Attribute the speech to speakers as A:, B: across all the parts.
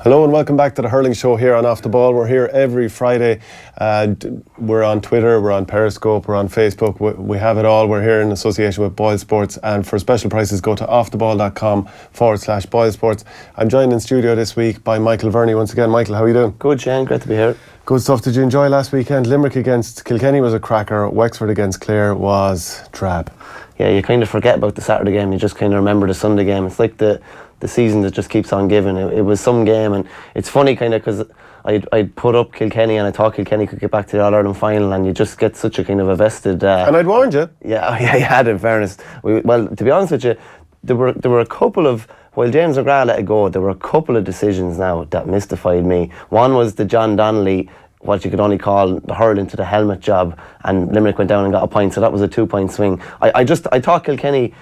A: Hello and welcome back to the Hurling Show here on Off the Ball. We're here every Friday. We're on Twitter, we're on Periscope, we're on Facebook. We have it all. We're here in association with Boyle Sports, and for special prices go to offtheball.com/Boyle Sports. I'm joined in studio this week by Michael Verney once again. Michael, how are you doing?
B: Good, Shane. Great to be here.
A: Good stuff. Did you enjoy last weekend? Limerick against Kilkenny was a cracker. Wexford against Clare was drab.
B: Yeah, you kind of forget about the Saturday game. You just kind of remember the Sunday game. It's like the season that just keeps on giving. It was some game, and it's funny kind of because I'd put up Kilkenny and I thought Kilkenny could get back to the All-Ireland final, and you just get such a kind of a vested...
A: and I'd warned you.
B: Yeah, you had, in fairness. Well, to be honest with you, there were a couple of... While James McGrath let it go, there were a couple of decisions now that mystified me. One was the John Donnelly, what you could only call the hurl into the helmet job, and Limerick went down and got a point, so that was a 2-point swing. I thought Kilkenny...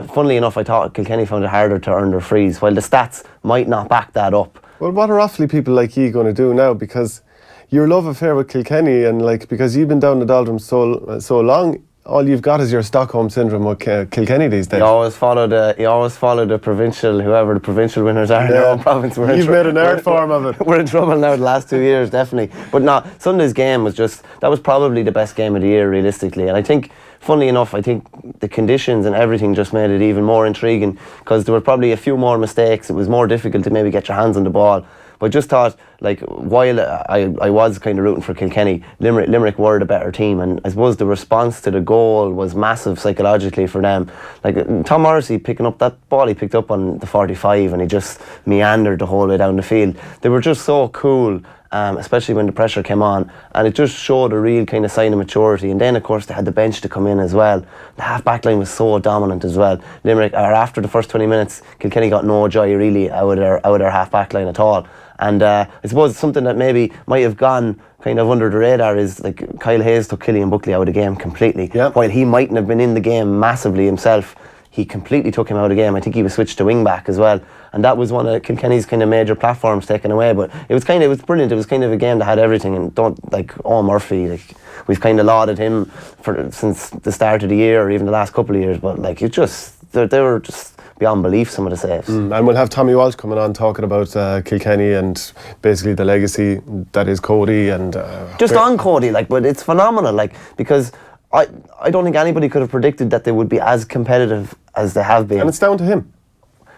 B: Funnily enough, I thought Kilkenny found it harder to earn their frees, while the stats might not back that up.
A: Well, what are awfully people like you going to do now? Because your love affair with Kilkenny, and because you've been down the doldrums so long, all you've got is your Stockholm syndrome with Kilkenny these days.
B: You always follow the provincial, whoever the provincial winners are in their own province.
A: You've made an art form of it.
B: We're in trouble now the last 2 years, definitely. But no, Sunday's game was that was probably the best game of the year, realistically. And I think, funnily enough, I think the conditions and everything just made it even more intriguing, because there were probably a few more mistakes. It was more difficult to maybe get your hands on the ball. But I just thought, while I was kind of rooting for Kilkenny, Limerick were the better team, and I suppose the response to the goal was massive psychologically for them. Tom Morrissey picking up that ball he picked up on the 45, and he just meandered the whole way down the field. They were just so cool, especially when the pressure came on, and it just showed a real kind of sign of maturity. And then of course they had the bench to come in as well. The half-back line was so dominant as well. Limerick, after the first 20 minutes, Kilkenny got no joy really out of their half-back line at all. And I suppose something that maybe might have gone kind of under the radar is Kyle Hayes took Killian Buckley out of the game completely. Yep. While he mightn't have been in the game massively himself, he completely took him out of the game. I think he was switched to wing back as well, and that was one of Kilkenny's kind of major platforms taken away. But it was brilliant. It was kind of a game that had everything. And Murphy, we've kind of lauded him since the start of the year, or even the last couple of years. But they were just beyond belief, some of the saves.
A: And we'll have Tommy Walsh coming on talking about Kilkenny and basically the legacy that is Cody and
B: just on Cody, but it's phenomenal, because I don't think anybody could have predicted that they would be as competitive as they have been.
A: And it's down to him.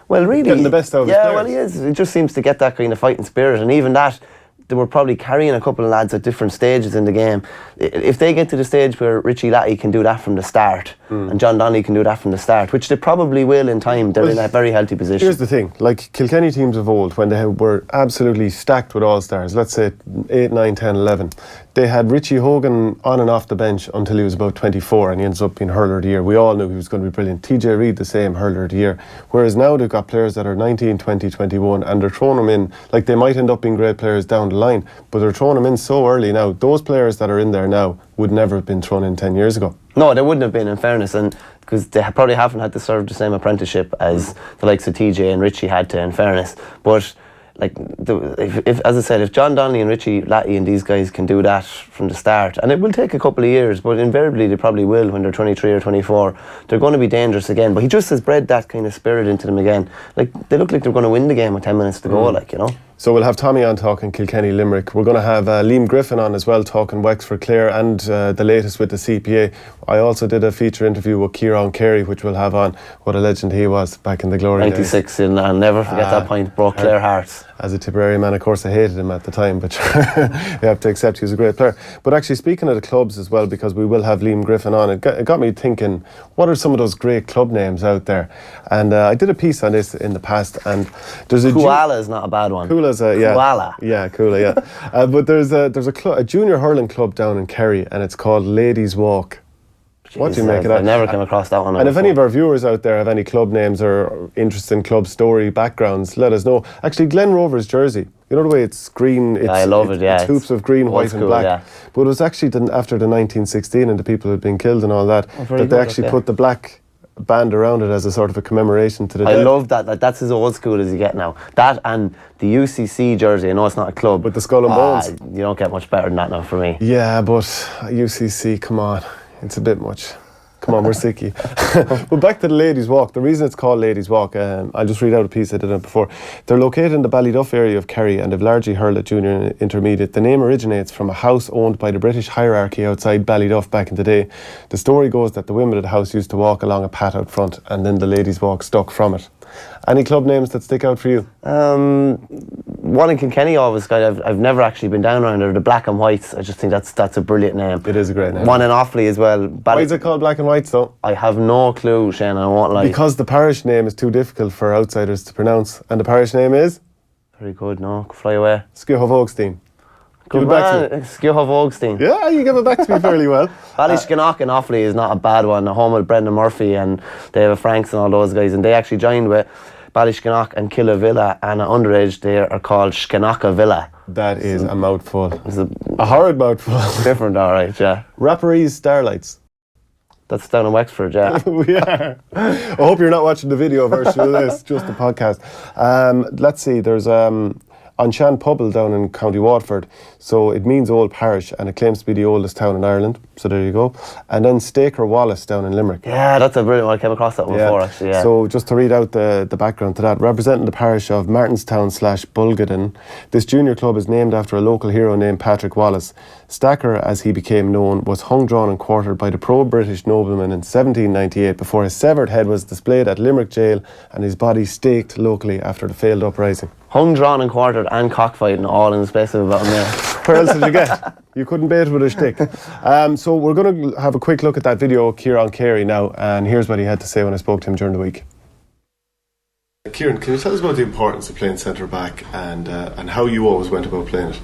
B: Well, really,
A: getting the best out of his players.
B: Yeah, well, he is. He just seems to get that kind of fighting spirit, and even that, they were probably carrying a couple of lads at different stages in the game. If they get to the stage where Richie Latty can do that from the start, and John Donnelly can do that from the start, which they probably will in time, they're in a very healthy position.
A: Here's the thing, Kilkenny teams of old, when they were absolutely stacked with all-stars, let's say 8, 9, 10, 11, they had Richie Hogan on and off the bench until he was about 24, and he ends up being hurler of the year. We all knew he was going to be brilliant. TJ Reid, the same, hurler of the year. Whereas now they've got players that are 19, 20, 21, and they're throwing them in, they might end up being great players down the line, but they're throwing them in so early now. Those players that are in there now would never have been thrown in 10 years ago.
B: No, they wouldn't have been, in fairness, and because they probably haven't had to serve the same apprenticeship as the likes of TJ and Richie had to, in fairness. But as I said, if John Donnelly and Richie Latty and these guys can do that from the start, and it will take a couple of years, but invariably they probably will when they're 23 or 24, they're going to be dangerous again. But he just has bred that kind of spirit into them again. They look like they're going to win the game with 10 minutes to go,
A: So we'll have Tommy on talking Kilkenny Limerick. We're going to have Liam Griffin on as well, talking Wexford Clare and the latest with the CPA. I also did a feature interview with Kieran Carey, which we'll have on. What a legend he was back in the glory
B: 96, and I'll never forget that point. Broke Clare hearts.
A: As a Tipperary man, of course, I hated him at the time, but you have to accept he was a great player. But actually, speaking of the clubs as well, because we will have Liam Griffin on, it got me thinking, what are some of those great club names out there? And I did a piece on this in the past, and there's
B: Koala is not a bad one.
A: Koala's yeah.
B: Koala.
A: Yeah, Koala, yeah. But there's a junior hurling club down in Kerry, and it's called Ladies Walk. What do you make of that?
B: I never came across that one.
A: And if any of our viewers out there have any club names or interesting club story backgrounds, let us know. Actually, Glen Rovers jersey, you know the way it's green?
B: I love it, yeah.
A: It's hoops of green, white and black. Yeah. But it was actually after the 1916 and the people who had been killed and all that, they actually put the black band around it as a sort of a commemoration to the dead.
B: I love that. That's as old school as you get now. That and the UCC jersey, I know it's not a club.
A: With the skull and bones.
B: You don't get much better than that now for me.
A: Yeah, but UCC, come on. It's a bit much. Come on, we're sicky. But back to the Ladies' Walk. The reason it's called Ladies' Walk, I'll just read out a piece I did it before. They're located in the Ballyduff area of Kerry and have largely hurled at junior and intermediate. The name originates from a house owned by the British hierarchy outside Ballyduff back in the day. The story goes that the women of the house used to walk along a path out front, and then the Ladies' Walk stuck from it. Any club names that stick out for you?
B: One in Kilkenny always, I've never actually been down around there, the Black and Whites. I just think that's a brilliant name.
A: It is a great name.
B: One in Offaly as well.
A: Why is it called Black and Whites though?
B: I have no clue, Shane, I won't lie.
A: Because the parish name is too difficult for outsiders to pronounce, and the parish name is?
B: Very good, no, fly away.
A: Skihov-Oakstein.
B: Good man, Skihov-Oakstein.
A: Yeah, you give it back to me fairly well.
B: Ballyskinnock in Offaly is not a bad one. Home with Brendan Murphy and David Franks and all those guys, and they actually joined with Ballyskinnock and Killa Villa, and at underage they are called Skinocka Villa.
A: That is a mouthful.
B: It's
A: a horrid mouthful.
B: Different, alright, yeah.
A: Rapparee's Starlights.
B: That's down in Wexford, yeah.
A: We are. I hope you're not watching the video version of this, just the podcast. Let's see, there's Anshan Pobble down in County Waterford. So it means old parish, and it claims to be the oldest town in Ireland. So there you go. And then Staker Wallace down in Limerick.
B: Yeah, that's a brilliant one. I came across that one before, actually, yeah.
A: So just to read out the background to that, representing the parish of Martinstown/Bulgadin, this junior club is named after a local hero named Patrick Wallace. Stacker, as he became known, was hung, drawn and quartered by the pro-British nobleman in 1798 before his severed head was displayed at Limerick jail and his body staked locally after the failed uprising.
B: Hung, drawn and quartered and cockfighting all in the space of about a minute.
A: Where else did you get? You couldn't bait with a stick. So we're going to have a quick look at that video of Kieran Carey now, and here's what he had to say when I spoke to him during the week. Kieran, can you tell us about the importance of playing centre back and how you always went about playing it?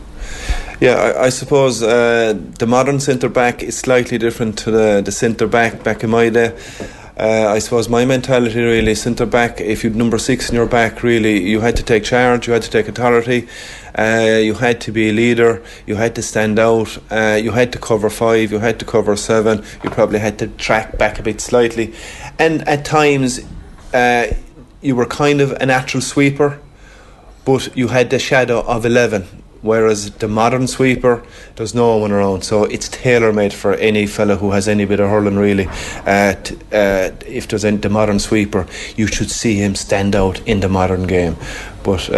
C: Yeah, I suppose the modern centre back is slightly different to the centre back in my day. I suppose my mentality really, centre back, if you'd number 6 in your back, really you had to take charge, you had to take authority, you had to be a leader, you had to stand out, you had to cover 5, you had to cover 7, you probably had to track back a bit slightly, and at times you were kind of a natural sweeper, but you had the shadow of 11. Whereas the modern sweeper, there's no one around, so it's tailor-made for any fella who has any bit of hurling really. If there's the modern sweeper, you should see him stand out in the modern game. But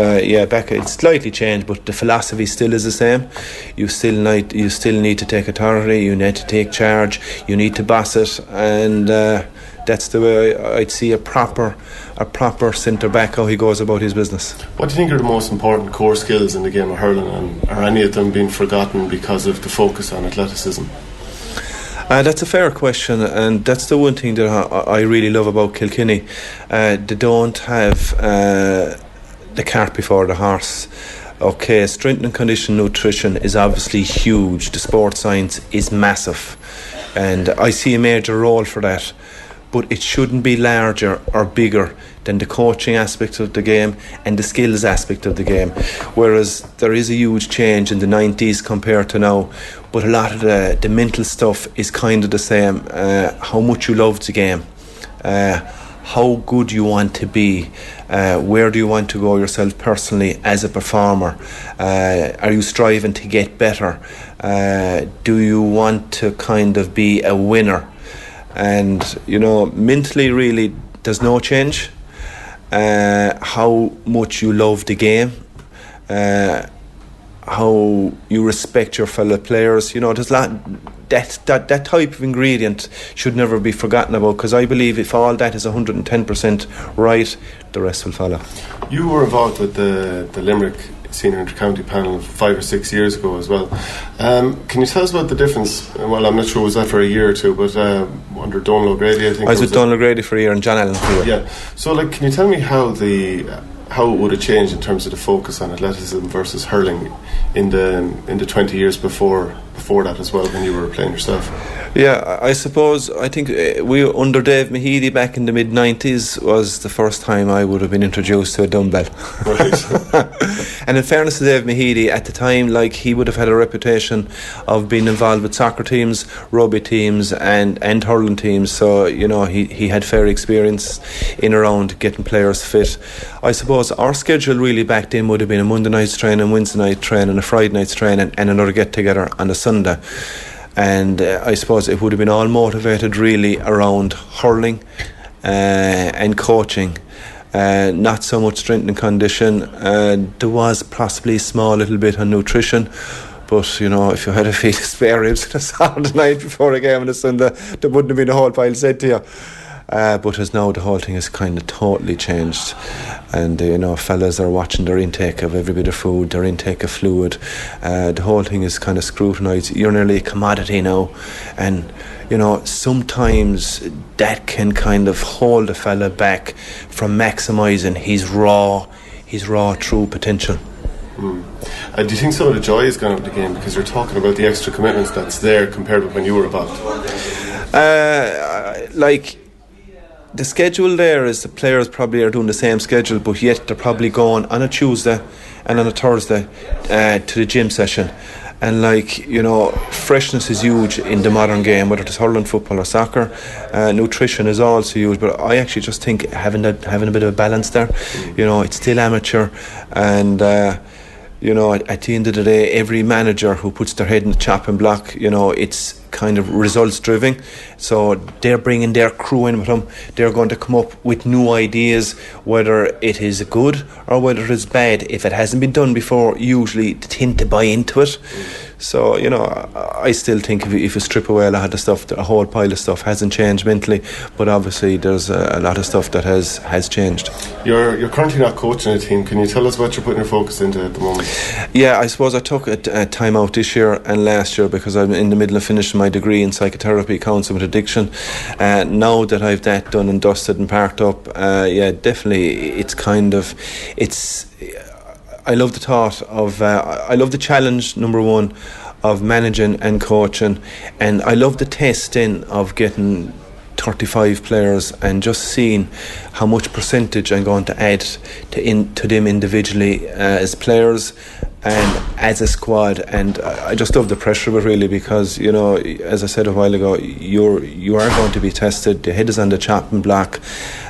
C: back it's slightly changed, but the philosophy still is the same. You still need to take authority, you need to take charge, you need to boss it, and that's the way I'd see a proper centre back, how he goes about his business.
A: What do you think are the most important core skills in the game of hurling, and are any of them being forgotten because of the focus on athleticism?
C: That's a fair question, and that's the one thing that I really love about Kilkenny. They don't have the cart before the horse. Okay, strength and condition nutrition is obviously huge. The sports science is massive, and I see a major role for that. But it shouldn't be larger or bigger than the coaching aspect of the game and the skills aspect of the game. Whereas there is a huge change in the 90s compared to now, but a lot of the mental stuff is kind of the same. How much you love the game, how good you want to be, where do you want to go yourself personally as a performer, are you striving to get better, do you want to kind of be a winner? And mentally really there's no change. How much you love the game, how you respect your fellow players, there's a lot that type of ingredient should never be forgotten about, because I believe if all that is 110% right, the rest will follow.
A: You were involved with the Limerick senior inter-county panel 5 or 6 years ago as well. Can you tell us about the difference? Well, I'm not sure was that for a year or two, but under Donald O'Grady, I think.
C: I was with Donald O'Grady for a year and John Allen for a year.
A: Yeah. So, can you tell me how it would have changed in terms of the focus on athleticism versus hurling in the 20 years before that as well, when you were playing yourself?
C: Yeah, I think we under Dave Mahedy back in the mid-90s was the first time I would have been introduced to a dumbbell. Right. And in fairness to Dave Mahedy, at the time, he would have had a reputation of being involved with soccer teams, rugby teams and hurling teams, so he had fair experience in around getting players fit. I suppose our schedule really back then would have been a Monday night's training, Wednesday night training, a Friday night's training and another get together on a Sunday. and I suppose it would have been all motivated really around hurling and coaching. Not so much strength and condition. There was possibly a small little bit on nutrition, but you know, if you had a feed of spare ribs on a Saturday night before a game on a Sunday, there wouldn't have been a whole pile said to you. But as now the whole thing has kind of totally changed, and you know, fellas are watching their intake of every bit of food, their intake of fluid. The whole thing is kind of scrutinised. You're nearly a commodity now, and you know, sometimes that can kind of hold a fella back from maximising his raw true potential.
A: Do you think some of the joy is gone out of the game because you're talking about the extra commitments that's there compared with when you were involved?
C: Like, the schedule there is the players probably are doing the same schedule, but yet they're probably going on a Tuesday and on a Thursday to the gym session. And like, you know, freshness is huge in the modern game, whether it's hurling, football or soccer. Nutrition is also huge, but I actually just think having a bit of a balance there, you know, it's still amateur, and you know, at the end of the day, every manager who puts their head in the chopping block, you know, it's kind of results driven. So they're bringing their crew in with them. They're going to come up with new ideas, whether it is good or whether it is bad. If it hasn't been done before, usually they tend to buy into it. So, you know, I still think if you strip away a lot of the stuff, a whole pile of stuff hasn't changed mentally, but obviously there's a lot of stuff that has changed.
A: You're currently not coaching a team. Can you tell us what you're putting your focus into at the moment?
C: Yeah, I suppose I took a time out this year and last year because I'm in the middle of finishing my degree in psychotherapy, counselling with addiction. Now that I've that done and dusted and parked up, yeah, definitely I love the thought of I love the challenge, number one, of managing and coaching, and I love the testing of getting 35 players and just seeing how much percentage I'm going to add to them individually as players and as a squad. And I just love the pressure of it really, because, you know, as I said a while ago, you are going to be tested. The head is on the chopping block,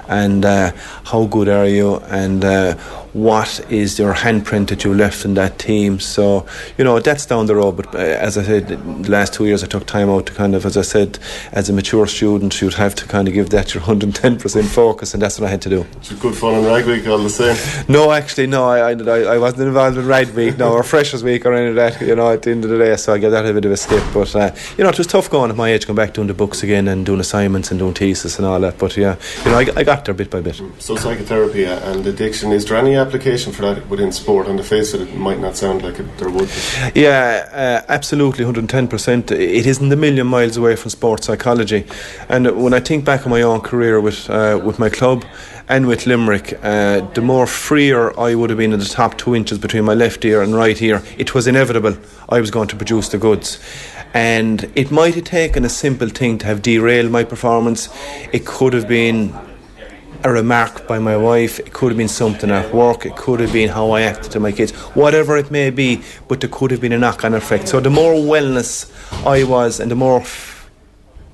C: and how good are you, and what is your handprint that you left in that team. So, you know, that's down the road. But as I said, the last 2 years I took time out to kind of, as I said, as a mature student, you'd have to kind of give that your 110% focus, and that's what I had to do.
A: It's good fun on Rag Week all the same.
C: No, actually, no, I wasn't involved in Rag Week, no, or Freshers Week or any of that, you know, at the end of the day, so I gave that a bit of a skip. But, you know, it was tough going at my age, going back doing the books again and doing assignments and doing thesis and all that. But, yeah, you know, I got there bit by bit.
A: So psychotherapy and addiction, is there any application for that within sport? On the face of it, it might not sound like there would be.
C: Yeah, absolutely, 110%. It isn't a million miles away from sports psychology. And when I think back on my own career with my club and with Limerick, the more freer I would have been in the top 2 inches between my left ear and right ear, it was inevitable I was going to produce the goods. And it might have taken a simple thing to have derailed my performance. It could have been a remark by my wife, it could have been something at work, it could have been how I acted to my kids, whatever it may be, but there could have been a knock-on effect. So the more wellness I was, and the more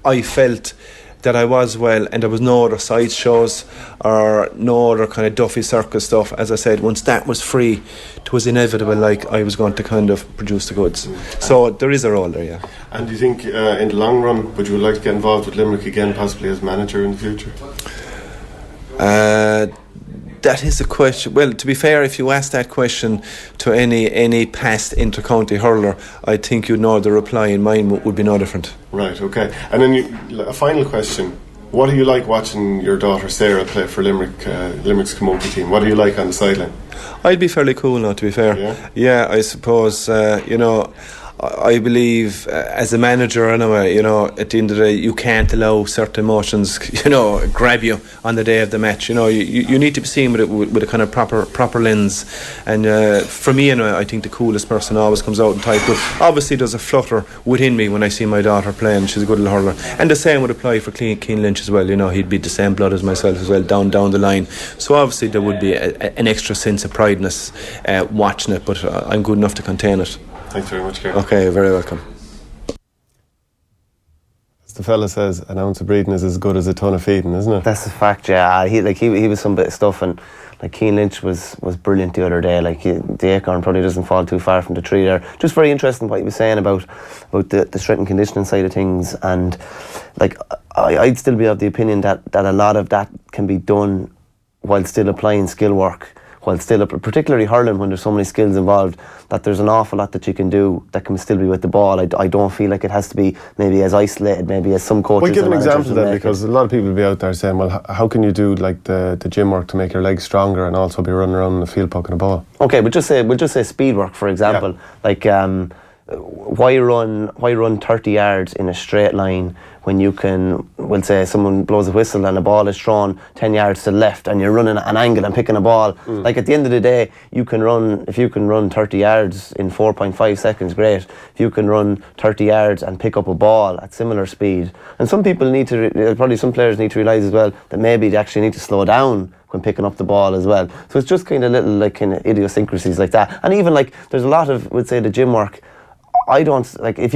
C: I felt that I was well, and there was no other side shows or no other kind of Duffy Circus stuff, as I said, once that was free, it was inevitable, like I was going to kind of produce the goods. So there is a role there, yeah.
A: And do you think in the long run, would you like to get involved with Limerick again, possibly as manager in the future?
C: That is a question. Well, to be fair, if you ask that question to any past inter-county hurler, I think you'd know the reply, and mine would be no different.
A: Right, okay. And then a final question. What do you like watching your daughter Sarah play for Limerick, Limerick's camogie team? What do you like on the sideline?
C: I'd be fairly cool now, to be fair. Yeah, I suppose, you know, I believe as a manager anyway, you know, at the end of the day, you can't allow certain emotions, you know, grab you on the day of the match. You know, you need to be seen with a kind of proper lens. And for me anyway, I think the coolest person always comes out in tight. But obviously there's a flutter within me when I see my daughter playing. She's a good little hurler. And the same would apply for Keane Lynch as well. You know, he'd be the same blood as myself as well, down the line. So obviously there would be an extra sense of prideness watching it, but I'm good enough to contain it.
A: Thanks very much, Gary.
C: Okay, you're very welcome.
A: the fella says an ounce of breeding is as good as a ton of feeding, isn't it?
B: That's a fact, yeah. He was some bit of stuff, and like Keane Lynch was brilliant the other day. Like the acorn probably doesn't fall too far from the tree there. Just very interesting what he was saying about the strength and conditioning side of things, and like I'd still be of the opinion that a lot of that can be done while still applying skill work, while still, particularly hurling when there's so many skills involved, that there's an awful lot that you can do that can still be with the ball. I don't feel like it has to be maybe as isolated, maybe as some coaches.
A: Well, give an
B: and managers
A: example then, because a lot of people will be out there saying, well, how can you do like the gym work to make your legs stronger and also be running around in the field pucking a ball? Okay,
B: we'll just say speed work, for example.
A: Yeah.
B: Like why run 30 yards in a straight line when you can, we'll say someone blows a whistle and the ball is thrown 10 yards to the left and you're running at an angle and picking a ball. Like at the end of the day, if you can run 30 yards in 4.5 seconds, great. If you can run 30 yards and pick up a ball at similar speed. And some people need to, probably some players need to realise as well that maybe they actually need to slow down when picking up the ball as well. So it's just kind of little like kind of idiosyncrasies like that. And even like there's a lot of, we'd say, the gym work. I don't like if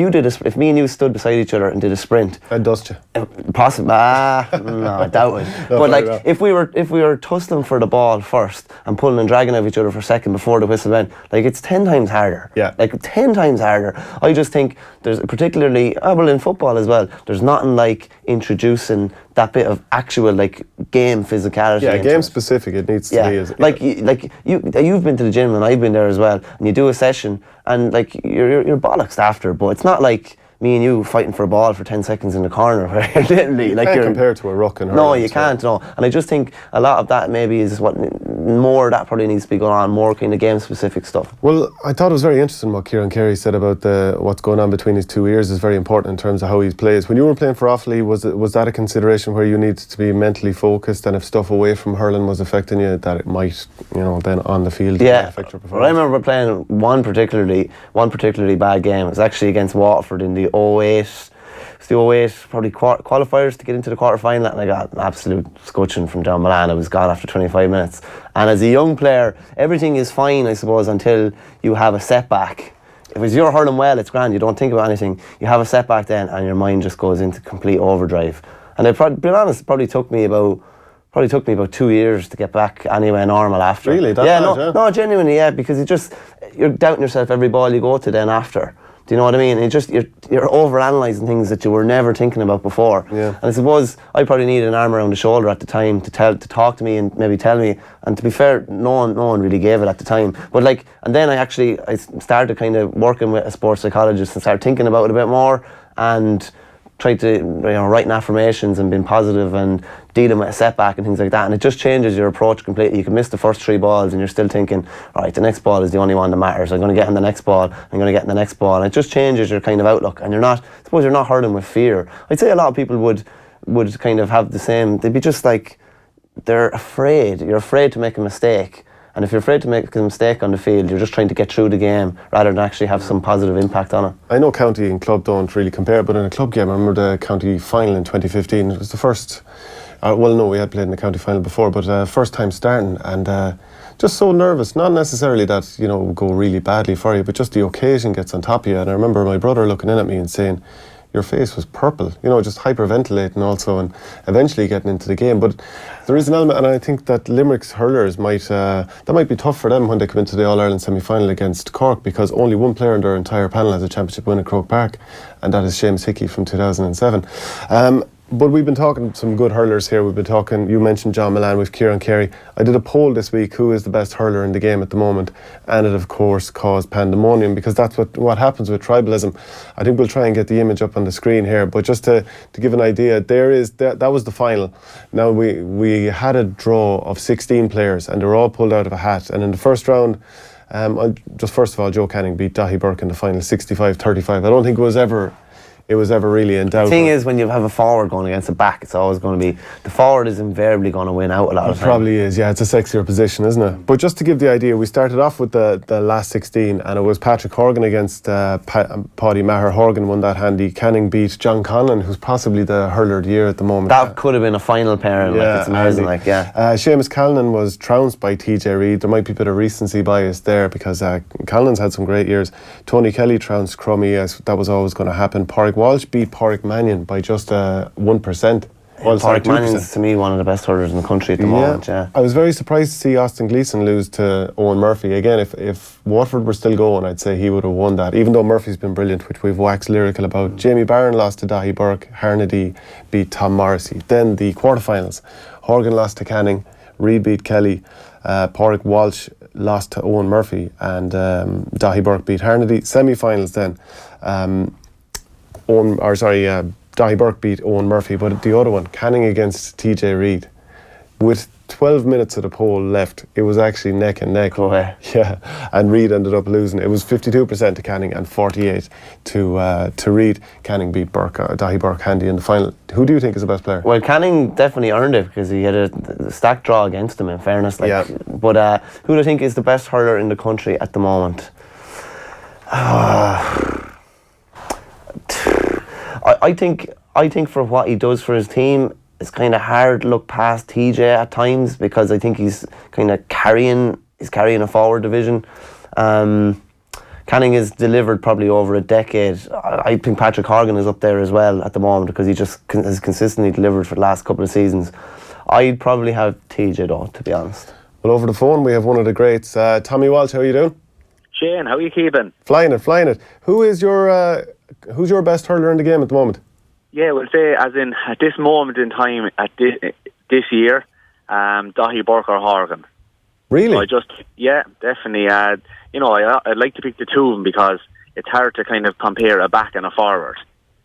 B: me and you stood beside each other and did a sprint.
A: I'd dust you.
B: Possibly, no, I doubt it.
A: No,
B: but like if we were tussling for the ball first and pulling and dragging of each other for a second before the whistle went, like it's 10 times harder.
A: Yeah.
B: Like 10 times harder. I just think there's particularly well in football as well. There's nothing like introducing that bit of actual like game physicality.
A: Yeah, game specific. It needs to be.
B: You've been to the gym and I've been there as well, and you do a session and like you're bollocks after, but it's not like me and you fighting for a ball for 10 seconds in the corner where you're literally like
A: you're compared to a ruck and
B: no, you can't. No, and I just think a lot of that maybe is what more that probably needs to be going on, more kind of game specific stuff.
A: Well, I thought it was very interesting what Kieran Carey said about what's going on between his 2 ears is very important in terms of how he plays. When you were playing for Offaly, was that a consideration where you needed to be mentally focused, and if stuff away from hurling was affecting you, that it might, then on the field affect your performance?
B: Well, I remember playing one particularly bad game. It was actually against Waterford in the 08 probably qualifiers to get into the quarter final, and I got an absolute scutcheon from John Milan. I was gone after 25 minutes, and as a young player everything is fine, I suppose, until you have a setback. If you're hurling well, it's grand, you don't think about anything. You have a setback then and your mind just goes into complete overdrive, and it probably took me about 2 years to get back anyway normal after.
A: Really?
B: No, genuinely, yeah, because you're doubting yourself every ball you go to then after. Do you know what I mean? You're over-analysing things that you were never thinking about before.
A: Yeah.
B: And I suppose I probably needed an arm around the shoulder at the time to talk to me and maybe tell me. And to be fair, no one really gave it at the time. But and then I started kind of working with a sports psychologist and started thinking about it a bit more and tried to writing affirmations and being positive and dealing with a setback and things like that, and it just changes your approach completely. You can miss the first 3 balls and you're still thinking, alright, the next ball is the only one that matters. I'm going to get in the next ball, and it just changes your kind of outlook, and you're not hurling with fear. I'd say a lot of people would kind of have the same. They'd be just like, you're afraid to make a mistake. And if you're afraid to make a mistake on the field, you're just trying to get through the game rather than actually have some positive impact on it.
A: I know county and club don't really compare, but in a club game, I remember the county final in 2015. It was the first, we had played in the county final before, but first time starting, and just so nervous. Not necessarily that, it would go really badly for you, but just the occasion gets on top of you. And I remember my brother looking in at me and saying, your face was purple, just hyperventilating also, and eventually getting into the game. But there is an element, and I think that Limerick's hurlers that might be tough for them when they come into the All-Ireland semi-final against Cork, because only one player in their entire panel has a championship win at Croke Park, and that is Seamus Hickey from 2007. But we've been talking some good hurlers here. We've been talking, you mentioned John Milan with Kieran Carey. I did a poll this week, who is the best hurler in the game at the moment? And it, of course, caused pandemonium, because that's what happens with tribalism. I think we'll try and get the image up on the screen here. But just to give an idea, that was the final. Now, we had a draw of 16 players, and they were all pulled out of a hat. And in the first round, just first of all, Joe Canning beat Dahi Burke in the final 65-35. I don't think it was ever really in doubt.
B: The thing is, when you have a forward going against a back, it's always going to be, the forward is invariably going to win out a lot of time.
A: It probably is, yeah. It's a sexier position, isn't it? But just to give the idea, we started off with the last 16, and it was Patrick Horgan against Paddy Maher. Horgan won that handy. Canning beat John Conlon, who's possibly the hurler of the year at the moment.
B: That could have been a final pairing. It's amazing.
A: Seamus Callinan was trounced by TJ Reid. There might be a bit of recency bias there, because Callinan's had some great years. Tony Kelly trounced Crummy, as that was always going to happen. Pádraig Pádraig Walsh beat Pádraig Mannion by just 1%. Well,
B: Pádraig Mannion's to me one of the best hurlers in the country at the moment. Yeah,
A: I was very surprised to see Austin Gleeson lose to Owen Murphy. Again, if Waterford were still going, I'd say he would have won that, even though Murphy's been brilliant, which we've waxed lyrical about. Jamie Barron lost to Dahi Burke, Harnedy beat Tom Morrissey. Then the quarterfinals, Horgan lost to Canning, Reid beat Kelly, Pádraig Walsh lost to Owen Murphy, and Dahi Burke beat Harnedy. Semi-finals then, Dahi Burke beat Owen Murphy, but the other one, Canning against TJ Reid, with 12 minutes of the poll left, it was actually neck and neck.
B: Go ahead.
A: Yeah, and Reid ended up losing. It was 52% to Canning and 48% to Reid. Canning beat Dahi Burke handy in the final. Who do you think is the best player?
B: Well, Canning definitely earned it because he had a stacked draw against him, in fairness.
A: Yeah.
B: But who do you think is the best hurler in the country at the moment? I think for what he does for his team, it's kind of hard to look past TJ at times, because I think he's kind of carrying a forward division. Canning has delivered probably over a decade. I think Patrick Horgan is up there as well at the moment, because he just has consistently delivered for the last couple of seasons. I'd probably have TJ though, to be honest.
A: Well, over the phone we have one of the greats. Tommy Walsh, how are you doing?
D: Shane, how are you keeping?
A: Flying it. Who's your best hurler in the game at the moment?
D: Yeah, we'll say, as in at this moment in time, at this year, Dahi Burke or Horgan.
A: Really?
D: So definitely. I'd like to pick the two of them, because it's hard to kind of compare a back and a forward.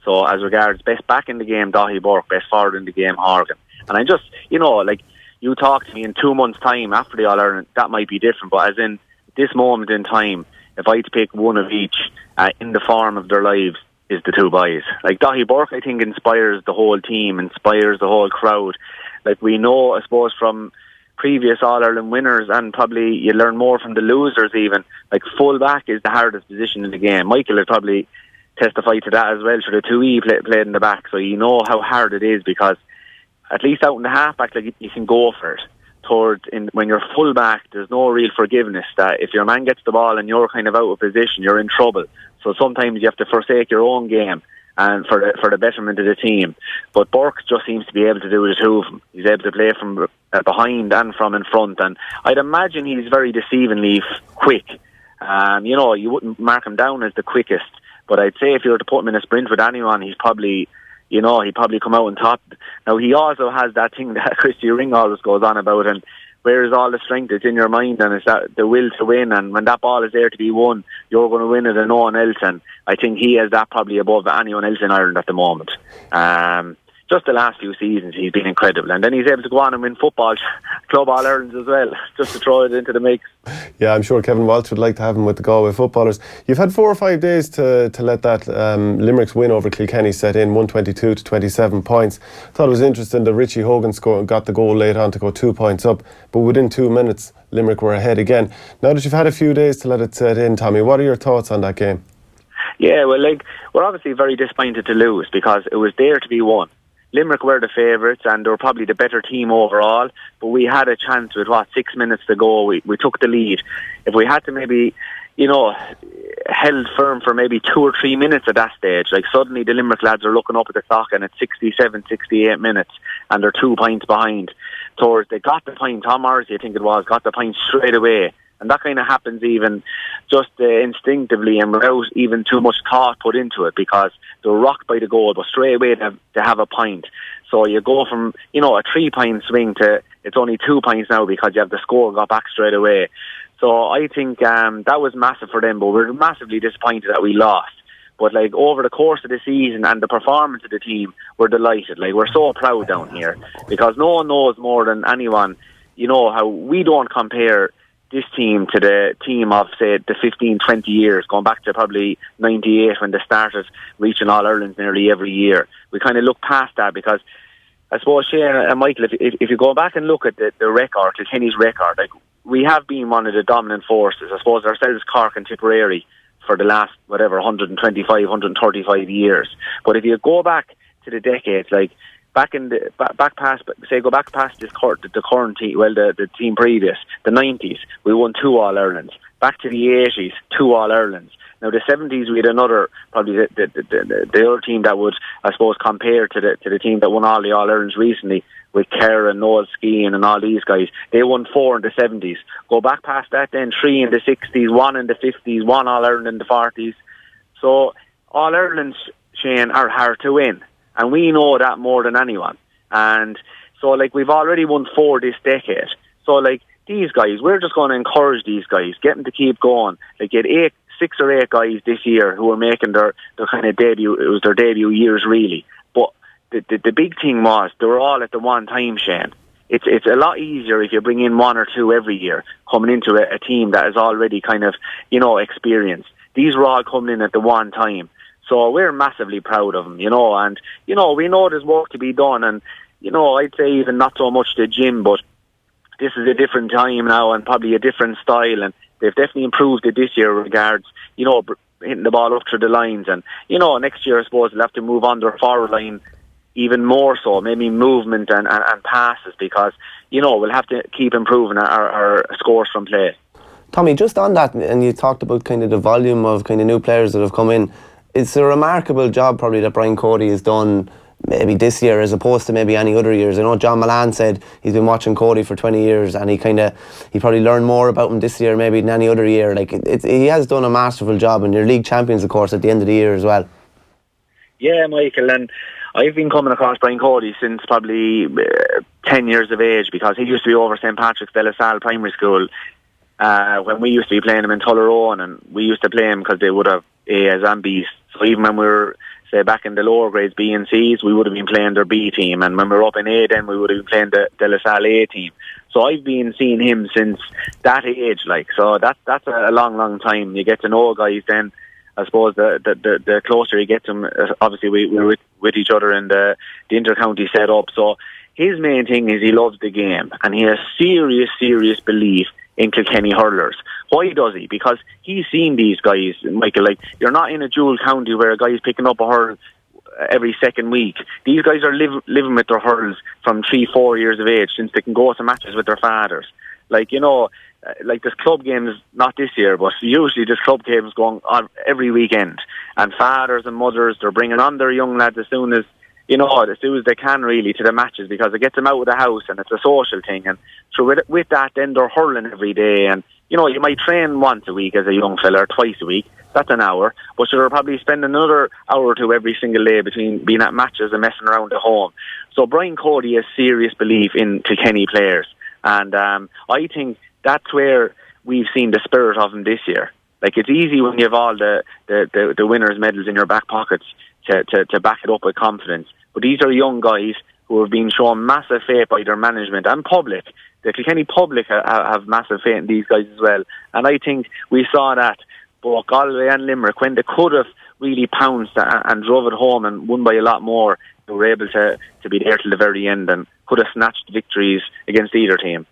D: So as regards best back in the game, Dahi Burke, best forward in the game, Horgan. And I just, you talk to me in 2 months' time after the All-Ireland, that might be different, but as in this moment in time, if I had to pick one of each in the form of their lives, is the two boys. Like Dahi Burke, I think, inspires the whole team, inspires the whole crowd. Like we know, I suppose, from previous All-Ireland winners, and probably you learn more from the losers even, like full back is the hardest position in the game. Michael has probably testified to that as well, for the two he played in the back, so you know how hard it is, because at least out in the half-back, like, you can go for it. When you're full back, there's no real forgiveness, that if your man gets the ball and you're kind of out of position, you're in trouble. So sometimes you have to forsake your own game and for the betterment of the team. But Burke just seems to be able to do the two of them. He's able to play from behind and from in front, and I'd imagine he's very deceivingly quick. You wouldn't mark him down as the quickest, but I'd say if you were to put him in a sprint with anyone, he'd probably come out on top. Now, he also has that thing that Christy Ring always goes on about, and where is all the strength? It's in your mind, and it's that the will to win, and when that ball is there to be won, you're going to win it and no one else, and I think he has that probably above anyone else in Ireland at the moment. Just the last few seasons, he's been incredible, and then he's able to go on and win football club All-Irelands as well, just to throw it into the mix.
A: Yeah, I'm sure Kevin Walsh would like to have him with the Galway footballers. You've had 4 or 5 days to let that Limerick's win over Kilkenny set in, 122 to 27 points. Thought it was interesting that Richie Hogan got the goal late on to go 2 points up, but within 2 minutes Limerick were ahead again. Now that you've had a few days to let it set in, Tommy, what are your thoughts on that game?
D: Yeah, well, we're obviously very disappointed to lose, because it was there to be won. Limerick were the favourites, and they were probably the better team overall, but we had a chance with 6 minutes to go. We took the lead. If we had to maybe, held firm for maybe 2 or 3 minutes at that stage, like suddenly the Limerick lads are looking up at the clock and it's 67, 68 minutes and they're 2 points behind. They got the point, Tom Morrissey I think it was, got the point straight away. And that kind of happens even just instinctively and without even too much thought put into it, because they're rocked by the goal, but straight away to have a point. So you go from, a 3-point swing to it's only 2 points now because you have the score got back straight away. So I think that was massive for them, but we're massively disappointed that we lost. But over the course of the season and the performance of the team, we're delighted. We're so proud down here, because no one knows more than anyone, how we don't compare this team to the team of, say, the 15, 20 years, going back to probably 98 when they started reaching All-Irelands nearly every year. We kind of look past that, because I suppose, Shane and Michael, if you go back and look at the record, Kilkenny's record, we have been one of the dominant forces, I suppose, ourselves, Cork and Tipperary, for the last, 125, 135 years. But if you go back to the decades, back past, say, go back past the current team, well, the team previous, the 90s, we won 2 All-Irelands. Back to the 80s, 2 All-Irelands. Now the 70s, we had another, probably the other team that would, I suppose, compare to the team that won all the All-Irelands recently, with Clare and Noel Skean and all these guys. They won 4 in the 70s. Go back past that then, 3 in the 60s, 1 in the 50s, 1 All-Ireland in the 40s. So All-Irelands, Shane, are hard to win. And we know that more than anyone. And so, like, we've already won 4 this decade. So, like, these guys, we're just going to encourage these guys, get them to keep going. Like, you had 6 or 8 guys this year who were making their kind of debut. It was their debut years, really. But the big thing was they were all at the one time, Shane. It's a lot easier if you bring in 1 or 2 every year, coming into a team that is already kind of, experienced. These were all coming in at the one time. So we're massively proud of them, and, we know there's work to be done. And, I'd say even not so much the gym, but this is a different time now and probably a different style. And they've definitely improved it this year regards, hitting the ball up through the lines. And, next year, I suppose, they'll have to move on their forward line even more so, maybe movement and passes, because, we'll have to keep improving our scores from play.
B: Tommy, just on that, and you talked about kind of the volume of kind of new players that have come in. It's a remarkable job probably that Brian Cody has done maybe this year as opposed to maybe any other years. I know John Milan said he's been watching Cody for 20 years and he probably learned more about him this year maybe than any other year. Like he has done a masterful job, and you're league champions, of course, at the end of the year as well.
D: Yeah, Michael, and I've been coming across Brian Cody since probably 10 years of age, because he used to be over St. Patrick's de la Salle Primary School when we used to be playing him in Tullaroan, and we used to play him because they would have A's and B's. So even when we were, say, back in the lower grades, B and C's, we would have been playing their B team, and when we were up in A, then we would have been playing the De La Salle A team. So I've been seeing him since that age, like, so that's a long time. You get to know guys then. I suppose the closer you get to him, obviously we're with each other in the inter-county setup. So his main thing is he loves the game, and he has serious belief in Kilkenny hurlers. Why does he? Because he's seen these guys, Michael. Like, you're not in a dual county where a guy's picking up a hurl every second week. These guys are living with their hurls from 3-4 years of age, since they can go to matches with their fathers. Like, like this club games, not this year, but usually this club games going on every weekend. And fathers and mothers, they're bringing on their young lads as soon as they can, really, to the matches, because it gets them out of the house and it's a social thing. And so with that, then they're hurling every day. And, you might train once a week as a young fella, or twice a week. That's an hour. But you're probably spending another hour or two every single day between being at matches and messing around at home. So Brian Cody has serious belief in Kilkenny players. And I think that's where we've seen the spirit of him this year. Like, it's easy when you have all the winners' medals in your back pockets to back it up with confidence. But these are young guys who have been shown massive faith by their management and public. The Kilkenny public have massive faith in these guys as well. And I think we saw that both Galway and Limerick, when they could have really pounced and drove it home and won by a lot more, they were able to be there till the very end and could have snatched victories against either team.